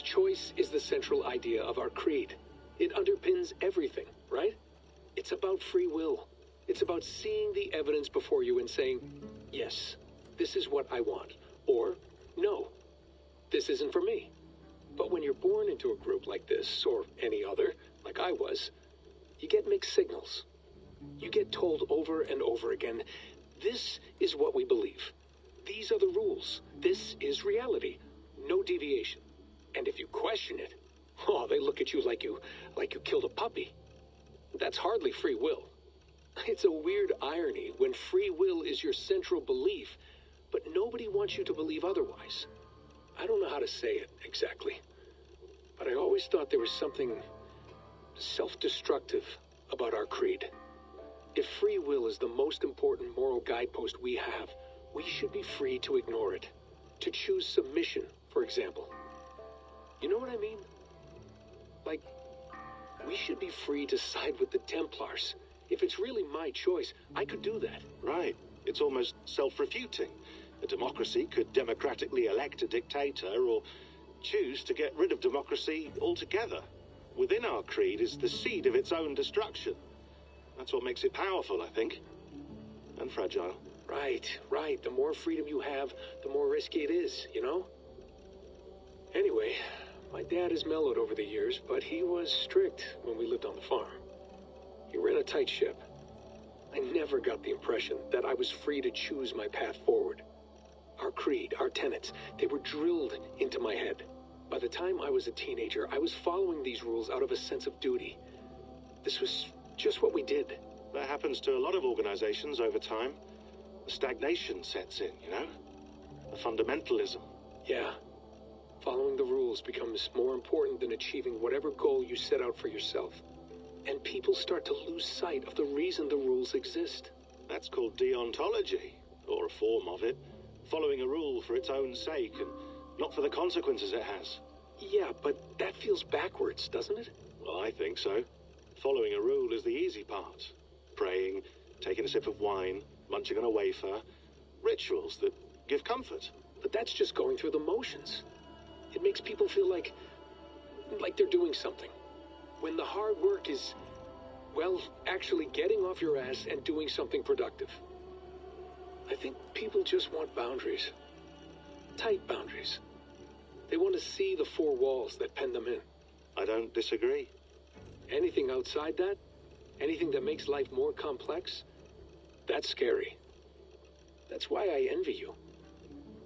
choice is the central idea of our creed. It underpins everything, right? It's about free will. It's about seeing the evidence before you and saying, yes, this is what I want. Or, no, this isn't for me. But when you're born into a group like this, or any other, like I was, you get mixed signals. You get told over and over again, this is what we believe. These are the rules. This is reality. No deviation. And if you question it, oh, they look at you like you killed a puppy. That's hardly free will. It's a weird irony when free will is your central belief, but nobody wants you to believe otherwise. I don't know how to say it exactly, but I always thought there was something self-destructive about our creed. If free will is the most important moral guidepost we have, we should be free to ignore it. To choose submission, for example. You know what I mean? Like, we should be free to side with the Templars. If it's really my choice, I could do that. Right. It's almost self-refuting. A democracy could democratically elect a dictator or choose to get rid of democracy altogether. Within our creed is the seed of its own destruction. That's what makes it powerful, I think. And fragile. Right. The more freedom you have, the more risky it is, you know? Anyway, my dad has mellowed over the years, but he was strict when we lived on the farm. He ran a tight ship. I never got the impression that I was free to choose my path forward. Our creed, our tenets, they were drilled into my head. By the time I was a teenager, I was following these rules out of a sense of duty. This was just what we did. That happens to a lot of organizations over time. The stagnation sets in, you know? The fundamentalism. Yeah. Following the rules becomes more important than achieving whatever goal you set out for yourself. And people start to lose sight of the reason the rules exist. That's called deontology, or a form of it. Following a rule for its own sake, and not for the consequences it has. Yeah, but that feels backwards, doesn't it? Well, I think so. Following a rule is the easy part. Praying, taking a sip of wine, munching on a wafer. Rituals that give comfort. But that's just going through the motions. It makes people feel like they're doing something. When the hard work is, well, actually getting off your ass and doing something productive. I think people just want boundaries. Tight boundaries. They want to see the four walls that pen them in. I don't disagree. Anything outside that, anything that makes life more complex, that's scary. That's why I envy you.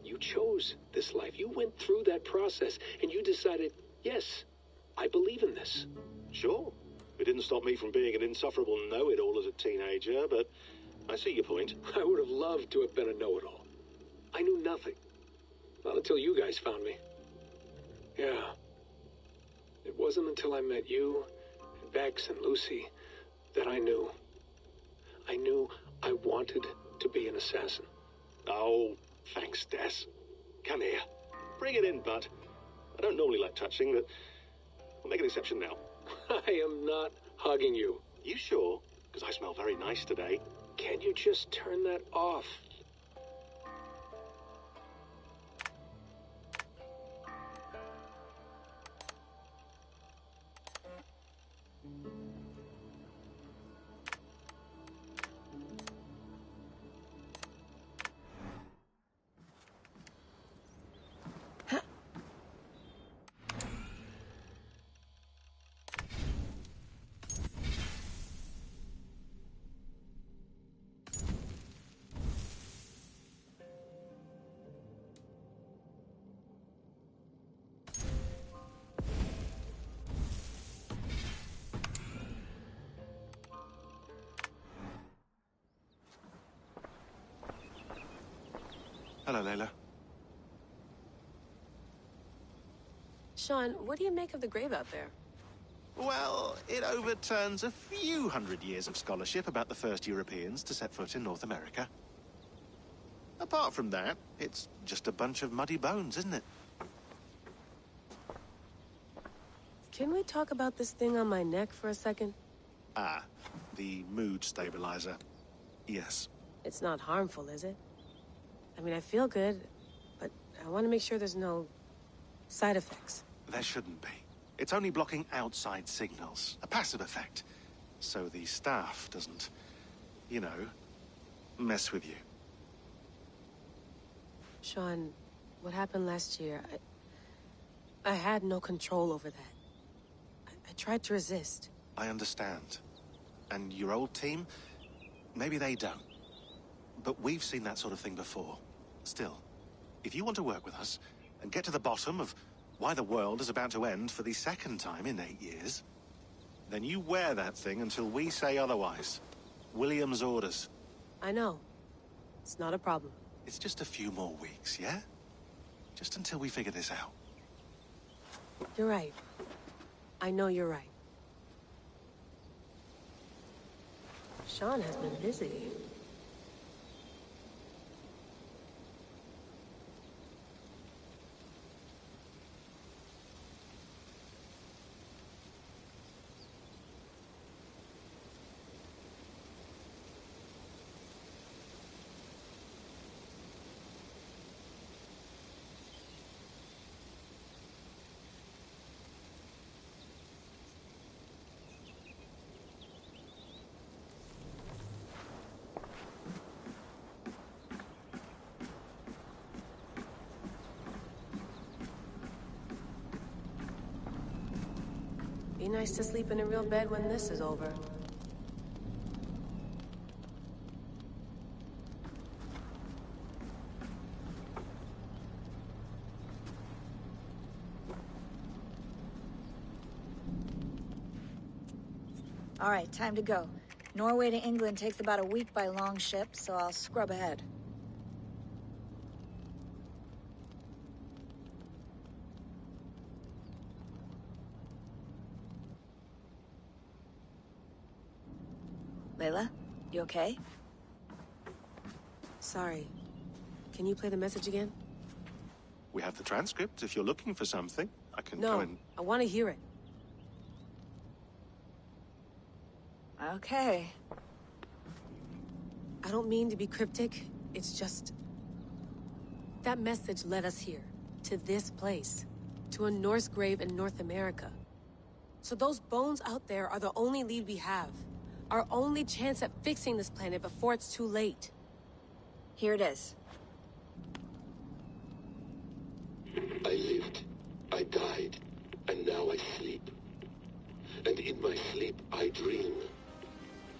You chose this life. You went through that process, and you decided, yes, I believe in this. Sure. It didn't stop me from being an insufferable know-it-all as a teenager, but I see your point. I would have loved to have been a know-it-all. I knew nothing. Not until you guys found me. Yeah. It wasn't until I met you, and Bex, and Lucy, that I knew. I knew I wanted to be an assassin. Oh, thanks, Des. Come here. Bring it in, bud. I don't normally like touching, but I'll make an exception now. I am not hugging you. You sure? Because I smell very nice today. Can you just turn that off? Hello, Layla. Sean, what do you make of the grave out there? Well, it overturns a few hundred years of scholarship about the first Europeans to set foot in North America. Apart from that, it's just a bunch of muddy bones, isn't it? Can we talk about this thing on my neck for a second? Ah, the mood stabilizer. Yes. It's not harmful, is it? I mean, I feel good, but I want to make sure there's no side effects. There shouldn't be. It's only blocking outside signals. A passive effect. So the staff doesn't, you know, mess with you. Sean, what happened last year, I had no control over that. I tried to resist. I understand. And your old team, maybe they don't. But we've seen that sort of thing before. Still, if you want to work with us and get to the bottom of why the world is about to end for the second time in 8 years, then you wear that thing until we say otherwise. William's orders. I know. It's not a problem. It's just a few more weeks, yeah? Just until we figure this out. You're right. I know you're right. Sean has been busy. Be nice to sleep in a real bed when this is over. All right, time to go. Norway to England takes about a week by long ship, so I'll scrub ahead. Layla, you okay? Sorry. Can you play the message again? We have the transcript. If you're looking for something, I can No, go and... I want to hear it. Okay. I don't mean to be cryptic. It's just... that message led us here. To this place. To a Norse grave in North America. So those bones out there are the only lead we have. Our only chance at fixing this planet before it's too late. Here it is. I lived, I died, and now I sleep. And in my sleep I dream.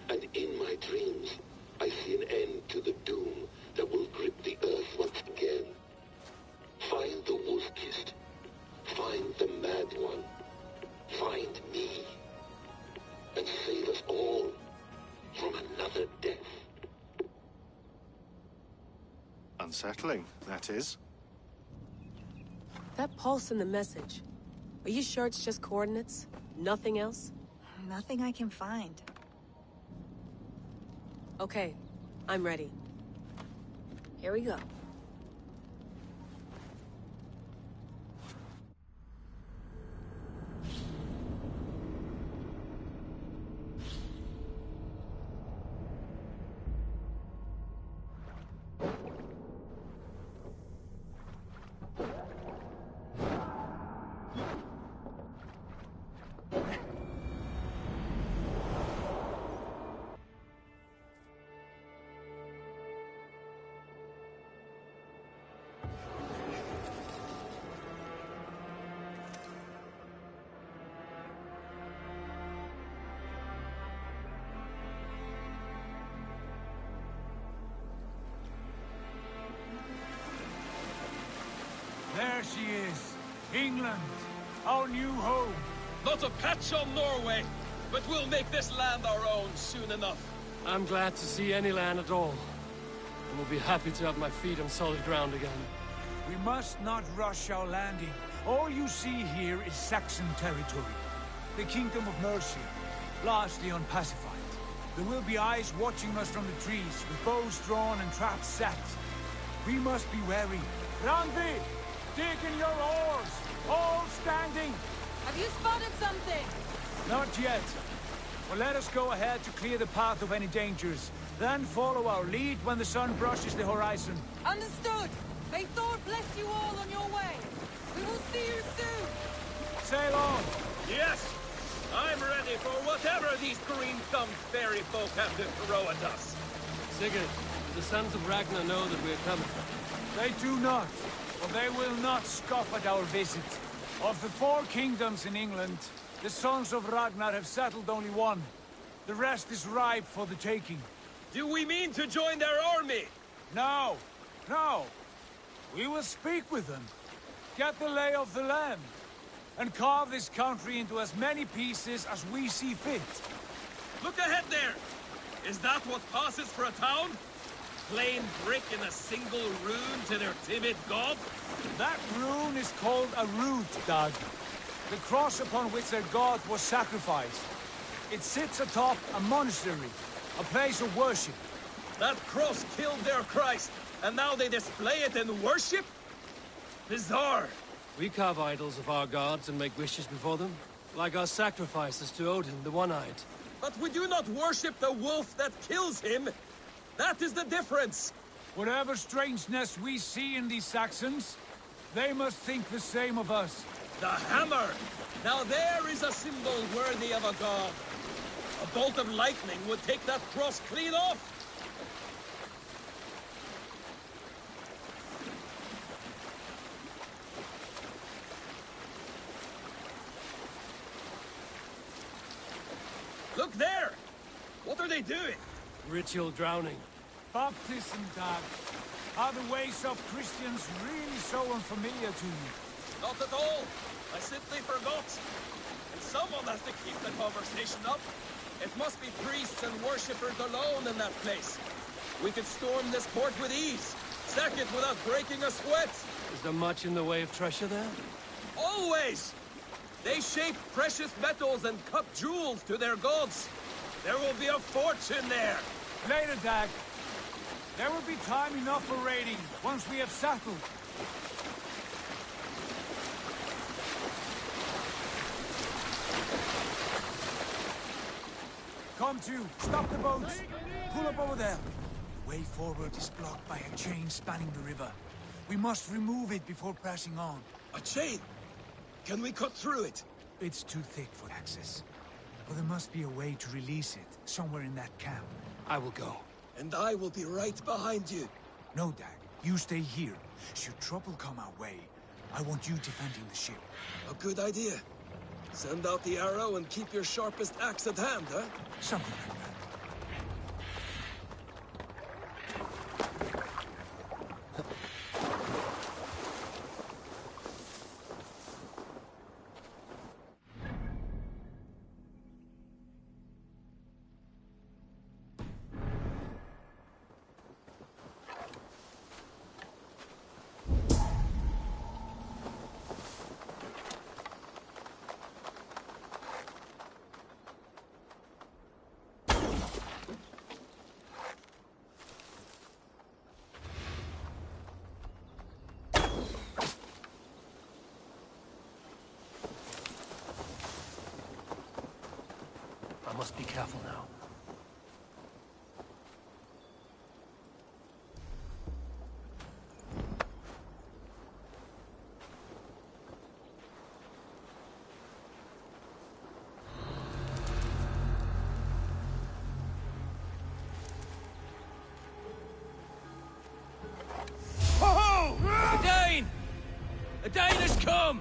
And in my dreams I see an end to the doom that will grip the Earth once again. Find the wolf-kissed. Find the mad one. Find me. And save us all from another death. Unsettling, that is. That pulse in the message. Are you sure it's just coordinates? Nothing else? Nothing I can find. Okay, I'm ready. Here we go. There she is. England, our new home. Not a patch on Norway, but we'll make this land our own soon enough. I'm glad to see any land at all. And will be happy to have my feet on solid ground again. We must not rush our landing. All you see here is Saxon territory. The Kingdom of Mercia, largely unpacified. There will be eyes watching us from the trees, with bows drawn and traps set. We must be wary. Randvi! Dig in your oars! All standing! Have you spotted something? Not yet. Well, let us go ahead to clear the path of any dangers. Then follow our lead when the sun brushes the horizon. Understood. May Thor bless you all on your way. We will see you soon. Sail on. Yes! I'm ready for whatever these green-thumbed fairy folk have to throw at us. Sigurd, the sons of Ragnar know that we're coming. They do not, or they will not scoff at our visit. Of the 4 kingdoms in England, the sons of Ragnar have settled only one. The rest is ripe for the taking. Do we mean to join their army? No, no. We will speak with them, get the lay of the land, and carve this country into as many pieces as we see fit. Look ahead there! Is that what passes for a town? Plain brick in a single rune to their timid god? That rune is called a root, Doug. The cross upon which their god was sacrificed. It sits atop a monastery, a place of worship. That cross killed their Christ, and now they display it in worship? Bizarre. We carve idols of our gods and make wishes before them, like our sacrifices to Odin, the One-Eyed. But we do not worship the wolf that kills him. That is the difference. Whatever strangeness we see in these Saxons, they must think the same of us. The hammer! Now there is a symbol worthy of a god. A bolt of lightning would take that cross clean off. Look there! What are they doing? Ritual drowning. Baptism, Doug. Are the ways of Christians really so unfamiliar to you? Not at all. I simply forgot. And someone has to keep the conversation up. It must be priests and worshippers alone in that place. We could storm this port with ease. Sack it without breaking a sweat. Is there much in the way of treasure there? Always! They shape precious metals and cut jewels to their gods. There will be a fortune there. Later, Dag. There will be time enough for raiding once we have settled. Come to. Stop the boats. Pull up over there. The way forward is blocked by a chain spanning the river. We must remove it before pressing on. A chain? Can we cut through it? It's too thick for access. But there must be a way to release it, somewhere in that camp. I will go. And I will be right behind you. No, Dag. You stay here. Should trouble come our way, I want you defending the ship. A good idea. Send out the arrow and keep your sharpest axe at hand, huh? Something like that. I must be careful now. Ho-ho! A Dane! A Dane has come!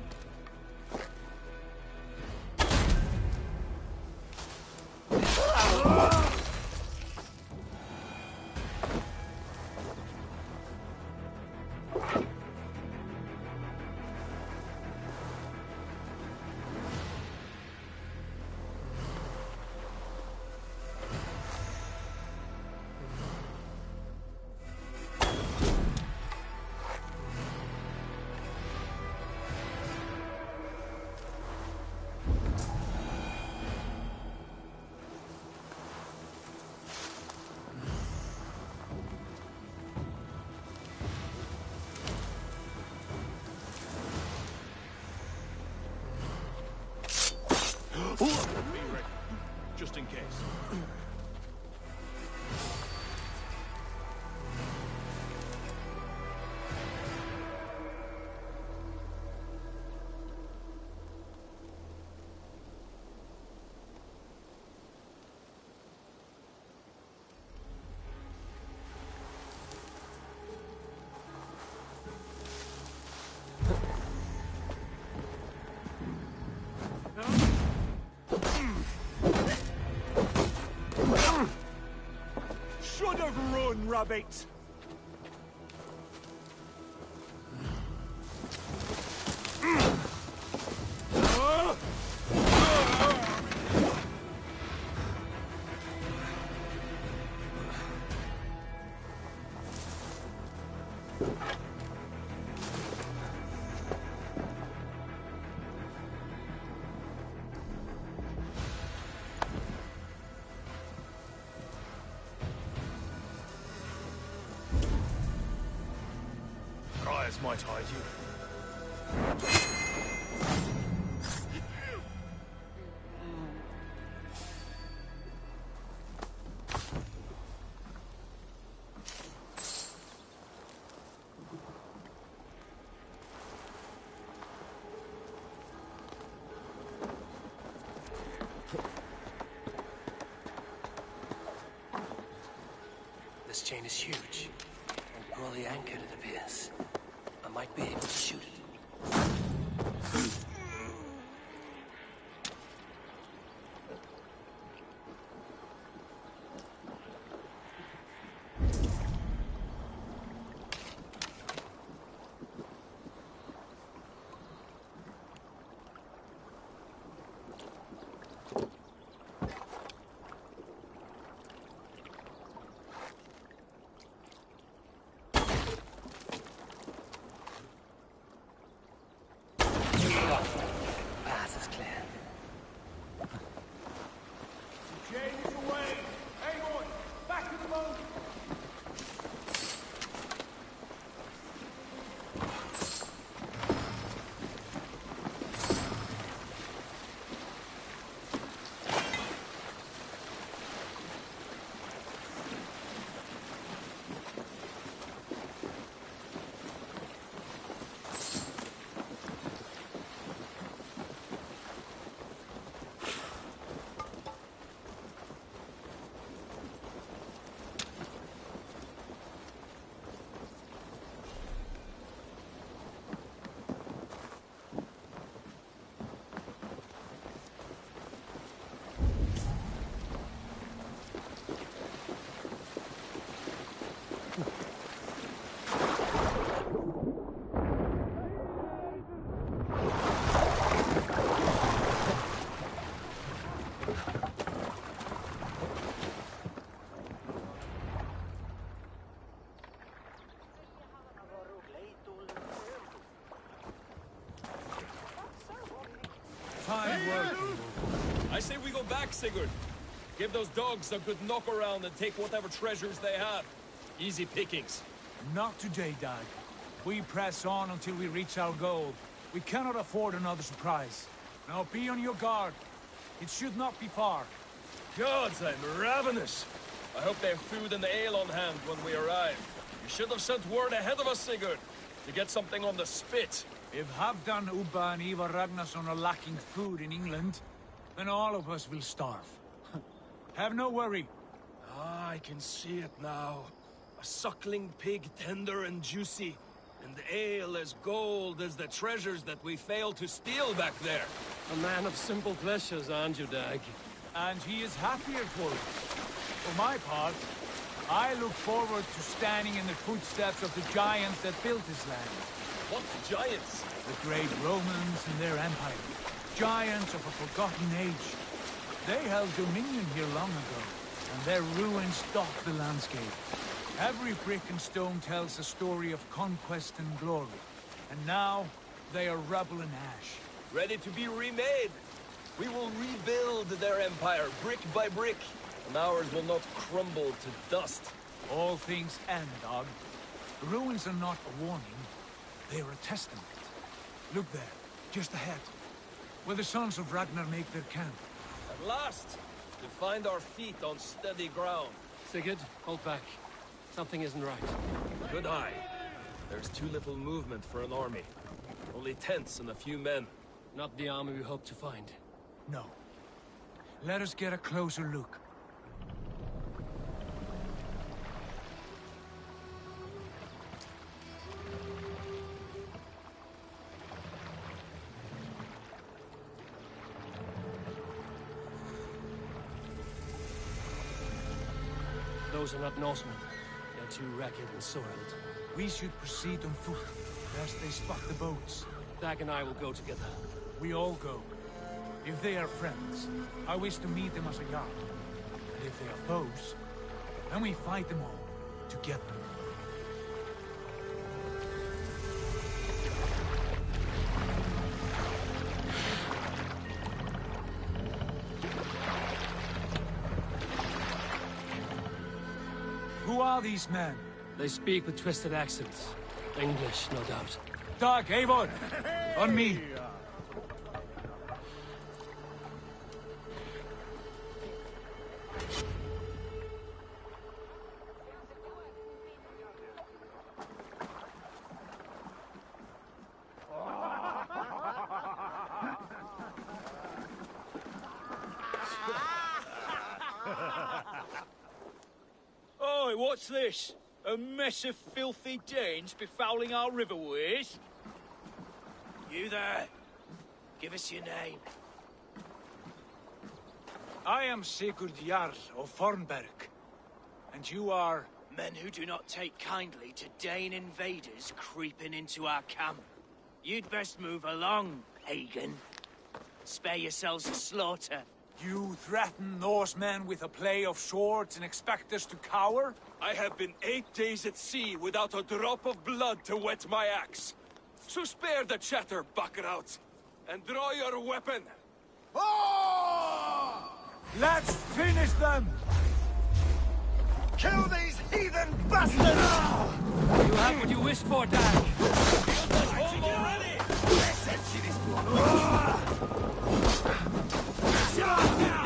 just in case. Should have run, rabbit! Briars might hide you. This chain is huge, and poorly anchored, it appears. I might be able to shoot it. Path is clear. Chain is away! Hey, boy! Back to the boat! Fine work. I say we go back, Sigurd. Give those dogs a good knock around and take whatever treasures they have. Easy pickings. Not today, Dag. We press on until we reach our goal. We cannot afford another surprise. Now be on your guard. It should not be far. Gods, I'm ravenous. I hope they have food and ale on hand when we arrive. You should have sent word ahead of us, Sigurd, to get something on the spit. If Halfdan, Ubba and Ivar Ragnarsson are lacking food in England, then all of us will starve. Have no worry. Ah, I can see it now. A suckling pig, tender and juicy, and ale as gold as the treasures that we failed to steal back there. A man of simple pleasures, aren't you, Dag? And he is happier for it. For my part, I look forward to standing in the footsteps of the giants that built this land. What giants? The great Romans and their empire. Giants of a forgotten age. They held dominion here long ago, and their ruins dot the landscape. Every brick and stone tells a story of conquest and glory. And now, they are rubble and ash. Ready to be remade. We will rebuild their empire, brick by brick, and ours will not crumble to dust. All things end, Dog. The ruins are not a warning. They are a testament. Look there, just ahead, where the sons of Ragnar make their camp. At last! to find our feet on steady ground. Sigurd, hold back. Something isn't right. Good eye. There's too little movement for an army. Only tents and a few men. Not the army we hope to find. No. Let us get a closer look. Those are not Norsemen. They're too ragged and soiled. We should proceed on foot, lest they spot the boats. Dag and I will go together. We all go. If they are friends, I wish to meet them as a guard. And if they are foes, then we fight them all, together. Who are these men? They speak with twisted accents. English, no doubt. Dag, Eivor! On me! Oi, what's this? A mess of filthy Danes befouling our riverways? You there? Give us your name. I am Sigurd Jarl of Fornberg. And you are... Men who do not take kindly to Dane invaders creeping into our camp. You'd best move along, pagan. Spare yourselves a slaughter. You threaten Norsemen with a play of swords and expect us to cower? I have been 8 days at sea without a drop of blood to wet my axe. So spare the chatter, buckerouts, and draw your weapon. Let's finish them! Kill these heathen bastards! You have what you wished for, Dag. Home already!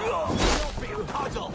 Don't be a puddle!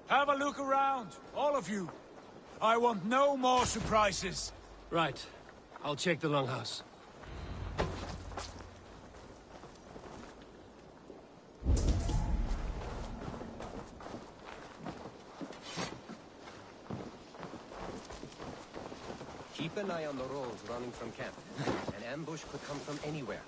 Have a look around, all of you. I want no more surprises. Right. I'll check the longhouse. Keep an eye on the roads running from camp. An ambush could come from anywhere.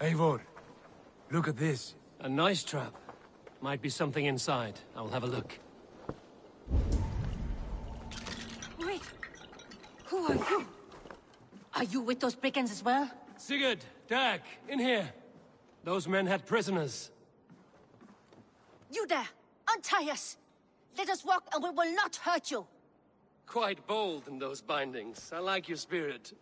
Eivor, look at this. A nice trap. Might be something inside. I will have a look. Wait. Who are you? Are you with those brigands as well? Sigurd, Dag, in here. Those men had prisoners. You there! Untie us! Let us walk and we will not hurt you! Quite bold in those bindings. I like your spirit.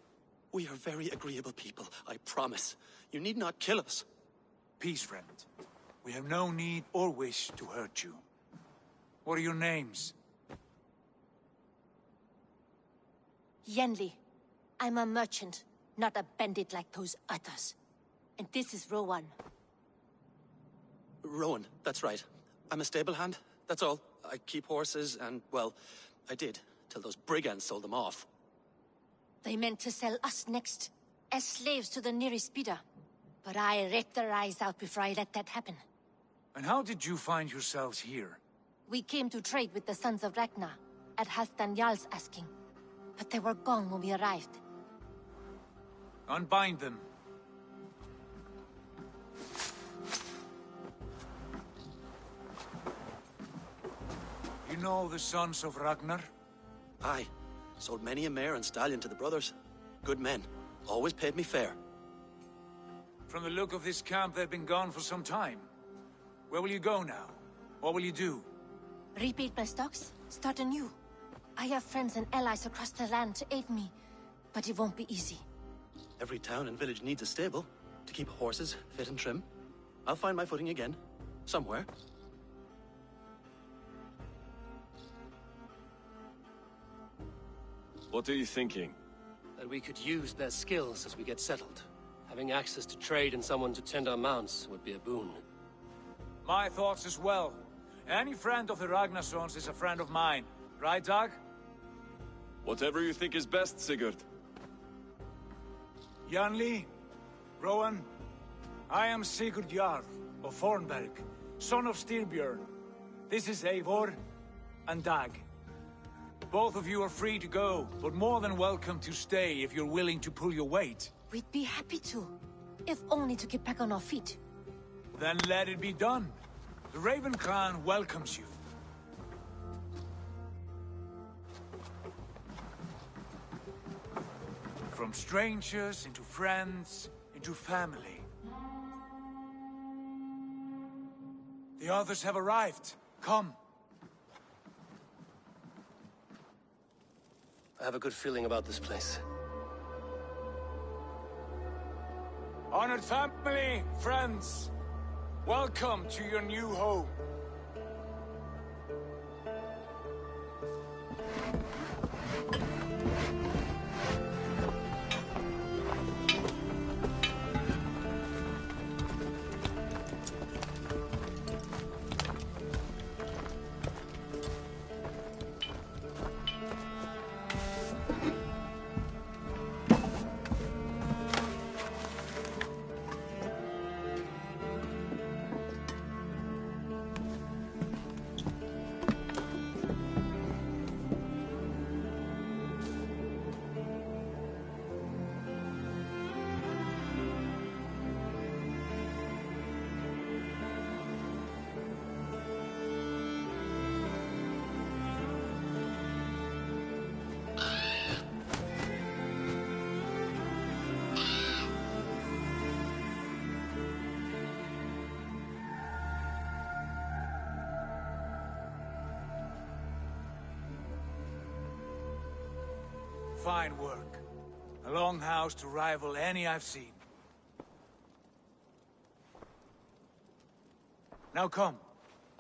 We are very agreeable people, I promise. You need not kill us. Peace, friend. We have no need or wish to hurt you. What are your names? Yenli. I'm a merchant, not a bandit like those others. And this is Rowan. Rowan, that's right. I'm a stable hand, that's all. I keep horses and, well, I did, till those brigands sold them off. They meant to sell us next, as slaves to the nearest bidder. But I ripped their eyes out before I let that happen. And how did you find yourselves here? We came to trade with the Sons of Ragnar, at Halfdan Jarl's asking. But they were gone when we arrived. Unbind them. You know the Sons of Ragnar? Aye. Sold many a mare and stallion to the brothers. Good men. Always paid me fair. From the look of this camp, they've been gone for some time. Where will you go now? What will you do? Rebuild my stocks, start anew. I have friends and allies across the land to aid me, but it won't be easy. Every town and village needs a stable to keep horses fit and trim. I'll find my footing again. Somewhere. What are you thinking? That we could use their skills as we get settled. Having access to trade and someone to tend our mounts would be a boon. My thoughts as well. Any friend of the Ragnarsons is a friend of mine. Right, Dag? Whatever you think is best, Sigurd. Janli, Rowan, I am Sigurd Jarl of Fornberg, son of Styrbjörn. This is Eivor and Dag. Both of you are free to go, but more than welcome to stay if you're willing to pull your weight. We'd be happy to, if only to get back on our feet. Then let it be done. The Raven Clan welcomes you. From strangers into friends, into family. The others have arrived. Come. I have a good feeling about this place. Honored family, friends, welcome to your new home. fine work. A longhouse to rival any I've seen. Now come.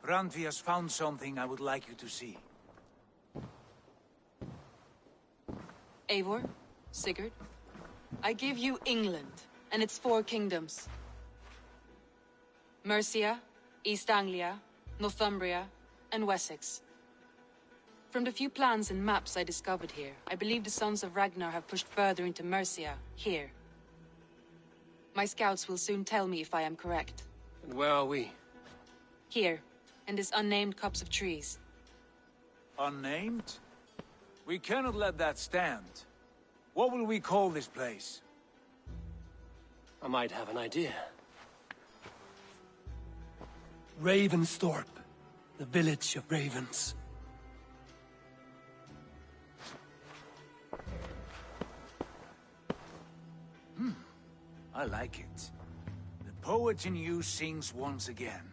Randvi has found something I would like you to see. Eivor, Sigurd, I give you England and its 4 kingdoms. Mercia, East Anglia, Northumbria, and Wessex. From the few plans and maps I discovered here, I believe the Sons of Ragnar have pushed further into Mercia, here. My scouts will soon tell me if I am correct. And where are we? Here, in this unnamed copse of trees. Unnamed? We cannot let that stand. What will we call this place? I might have an idea. Ravensthorpe, the village of ravens. I like it. The poet in you sings once again.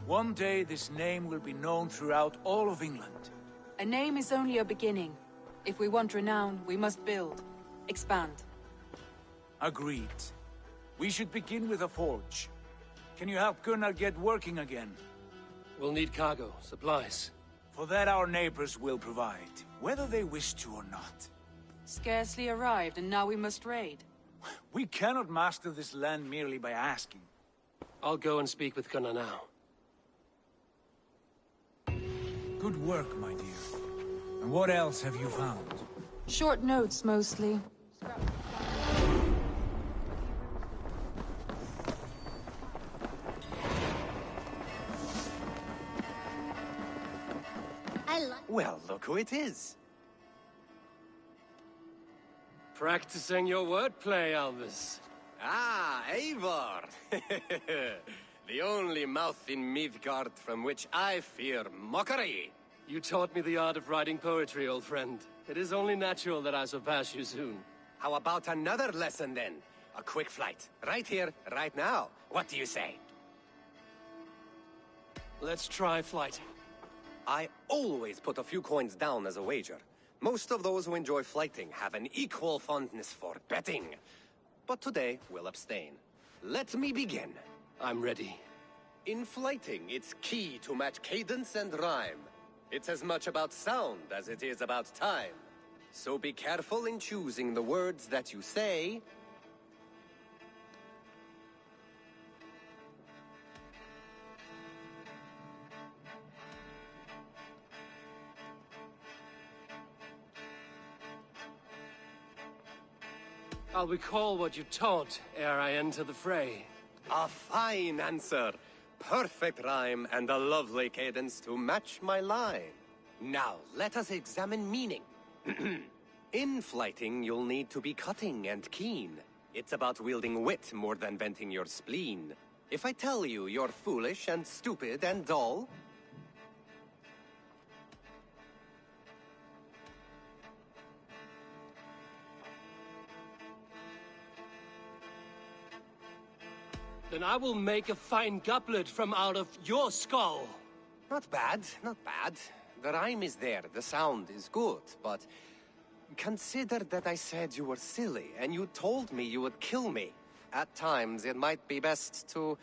One day this name will be known throughout all of England. A name is only a beginning. If we want renown, we must build. Expand. Agreed. We should begin with a forge. Can you help Gunnar get working again? We'll need cargo, supplies. For that our neighbors will provide, whether they wish to or not. Scarcely arrived, and now we must raid. We cannot master this land merely by asking. I'll go and speak with Gunnar now. Good work, my dear. And what else have you found? Short notes, mostly. Well, look who it is. Practicing your wordplay, Albus. Ah, Eivor! The only mouth in Midgard from which I fear mockery. You taught me the art of writing poetry, old friend. It is only natural that I surpass you soon. How about another lesson, then? A quick flight. Right here, right now. What do you say? Let's try flighting. I always put a few coins down as a wager. Most of those who enjoy flighting have an equal fondness for betting. But today, we'll abstain. Let me begin. I'm ready. In flighting, it's key to match cadence and rhyme. It's as much about sound as it is about time. So be careful in choosing the words that you say. I'll recall what you taught ere I enter the fray. A fine answer. Perfect rhyme and a lovely cadence to match my line. Now, let us examine meaning. In flighting, you'll need to be cutting and keen. It's about wielding wit more than venting your spleen. If I tell you you're foolish and stupid and dull, then I will make a fine goblet from out of your skull. Not bad, not bad. The rhyme is there, the sound is good, but consider that I said you were silly, and you told me you would kill me. At times, it might be best to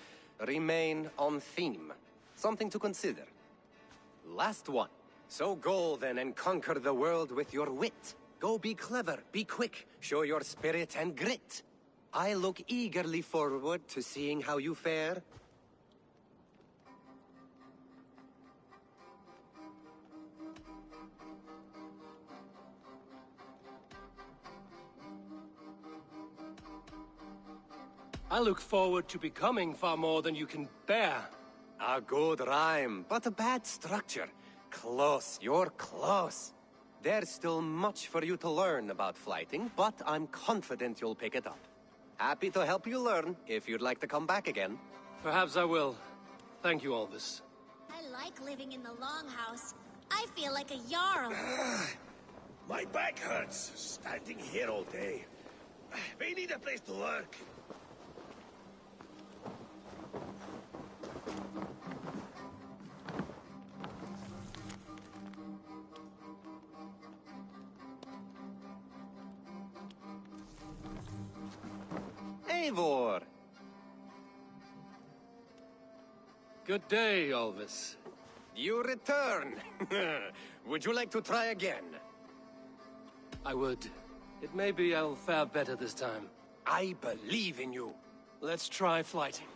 remain on theme. Something to consider. Last one. So go then and conquer the world with your wit. Go be clever, be quick, show your spirit and grit. I look eagerly forward to seeing how you fare. I look forward to becoming far more than you can bear. A good rhyme, but a bad structure. Close, you're close. There's still much for you to learn about flighting, but I'm confident you'll pick it up. Happy to help you learn, if you'd like to come back again. Perhaps I will. Thank you, Albus. I like living in the longhouse. I feel like a Jarl. My back hurts, standing here all day. We need a place to work. Eivor! Good day, Alvis. You return! Would you like to try again? I would. It may be I'll fare better this time. I believe in you. Let's try flighting.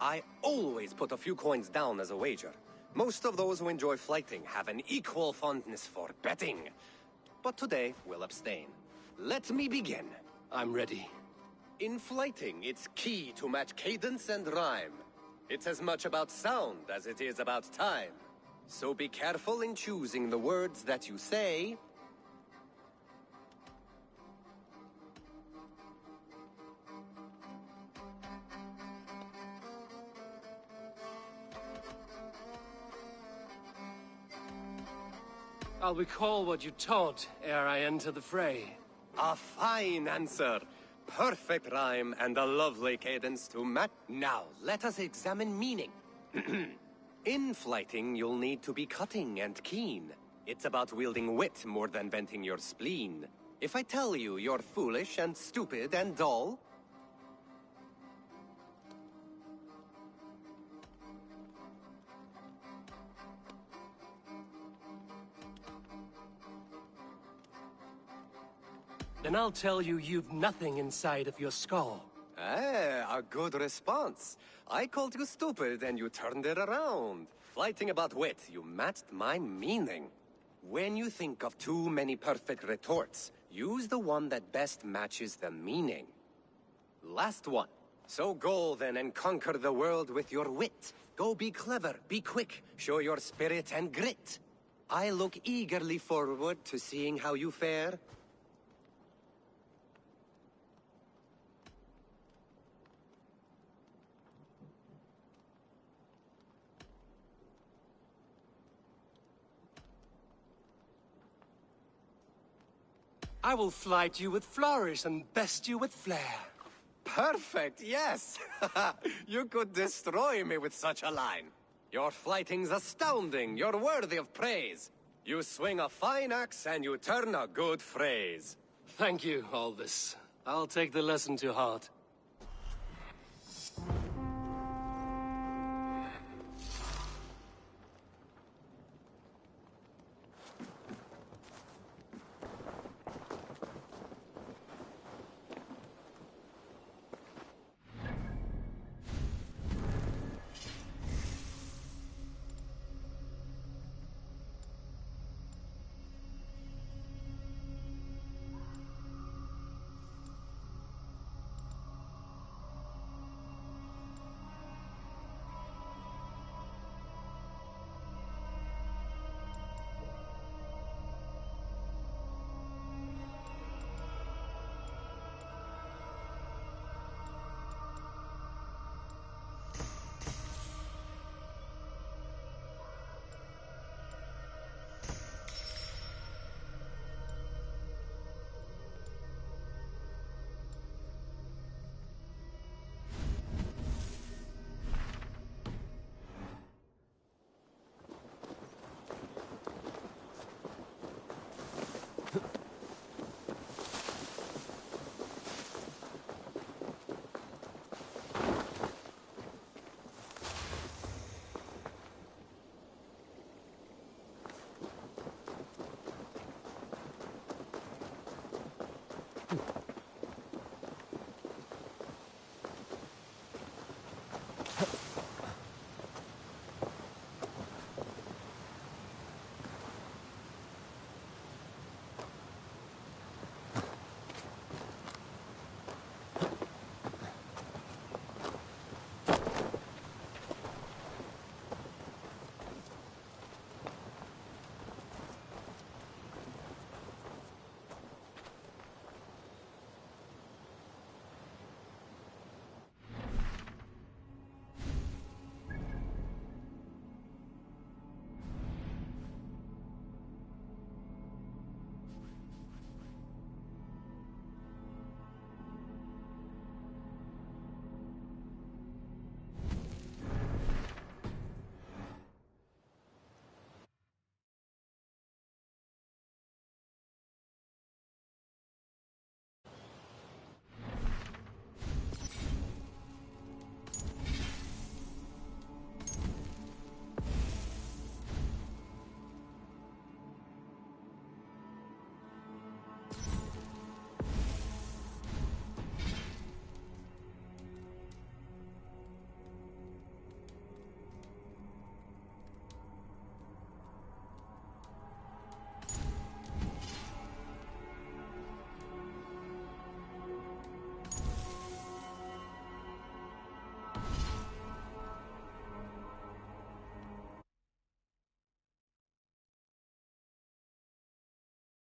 I always put a few coins down as a wager. Most of those who enjoy flighting have an equal fondness for betting. But today, we'll abstain. Let me begin. I'm ready. In flighting, it's key to match cadence and rhyme. It's as much about sound as it is about time. So be careful in choosing the words that you say. I'll recall what you taught ere I enter the fray. A fine answer. Perfect rhyme and a lovely cadence to match. Now, let us examine meaning. In flighting, you'll need to be cutting and keen. It's about wielding wit more than venting your spleen. If I tell you you're foolish and stupid and dull, then I'll tell you you've nothing inside of your skull. a good response. I called you stupid and you turned it around. Flighting about wit, you matched my meaning. When you think of too many perfect retorts, use the one that best matches the meaning. Last one. So go then and conquer the world with your wit. Go be clever, be quick, show your spirit and grit. I look eagerly forward to seeing how you fare. I will flight you with flourish and best you with flair. Perfect, yes! You could destroy me with such a line. Your flighting's astounding, you're worthy of praise. You swing a fine axe and you turn a good phrase. Thank you, Alvis. I'll take the lesson to heart.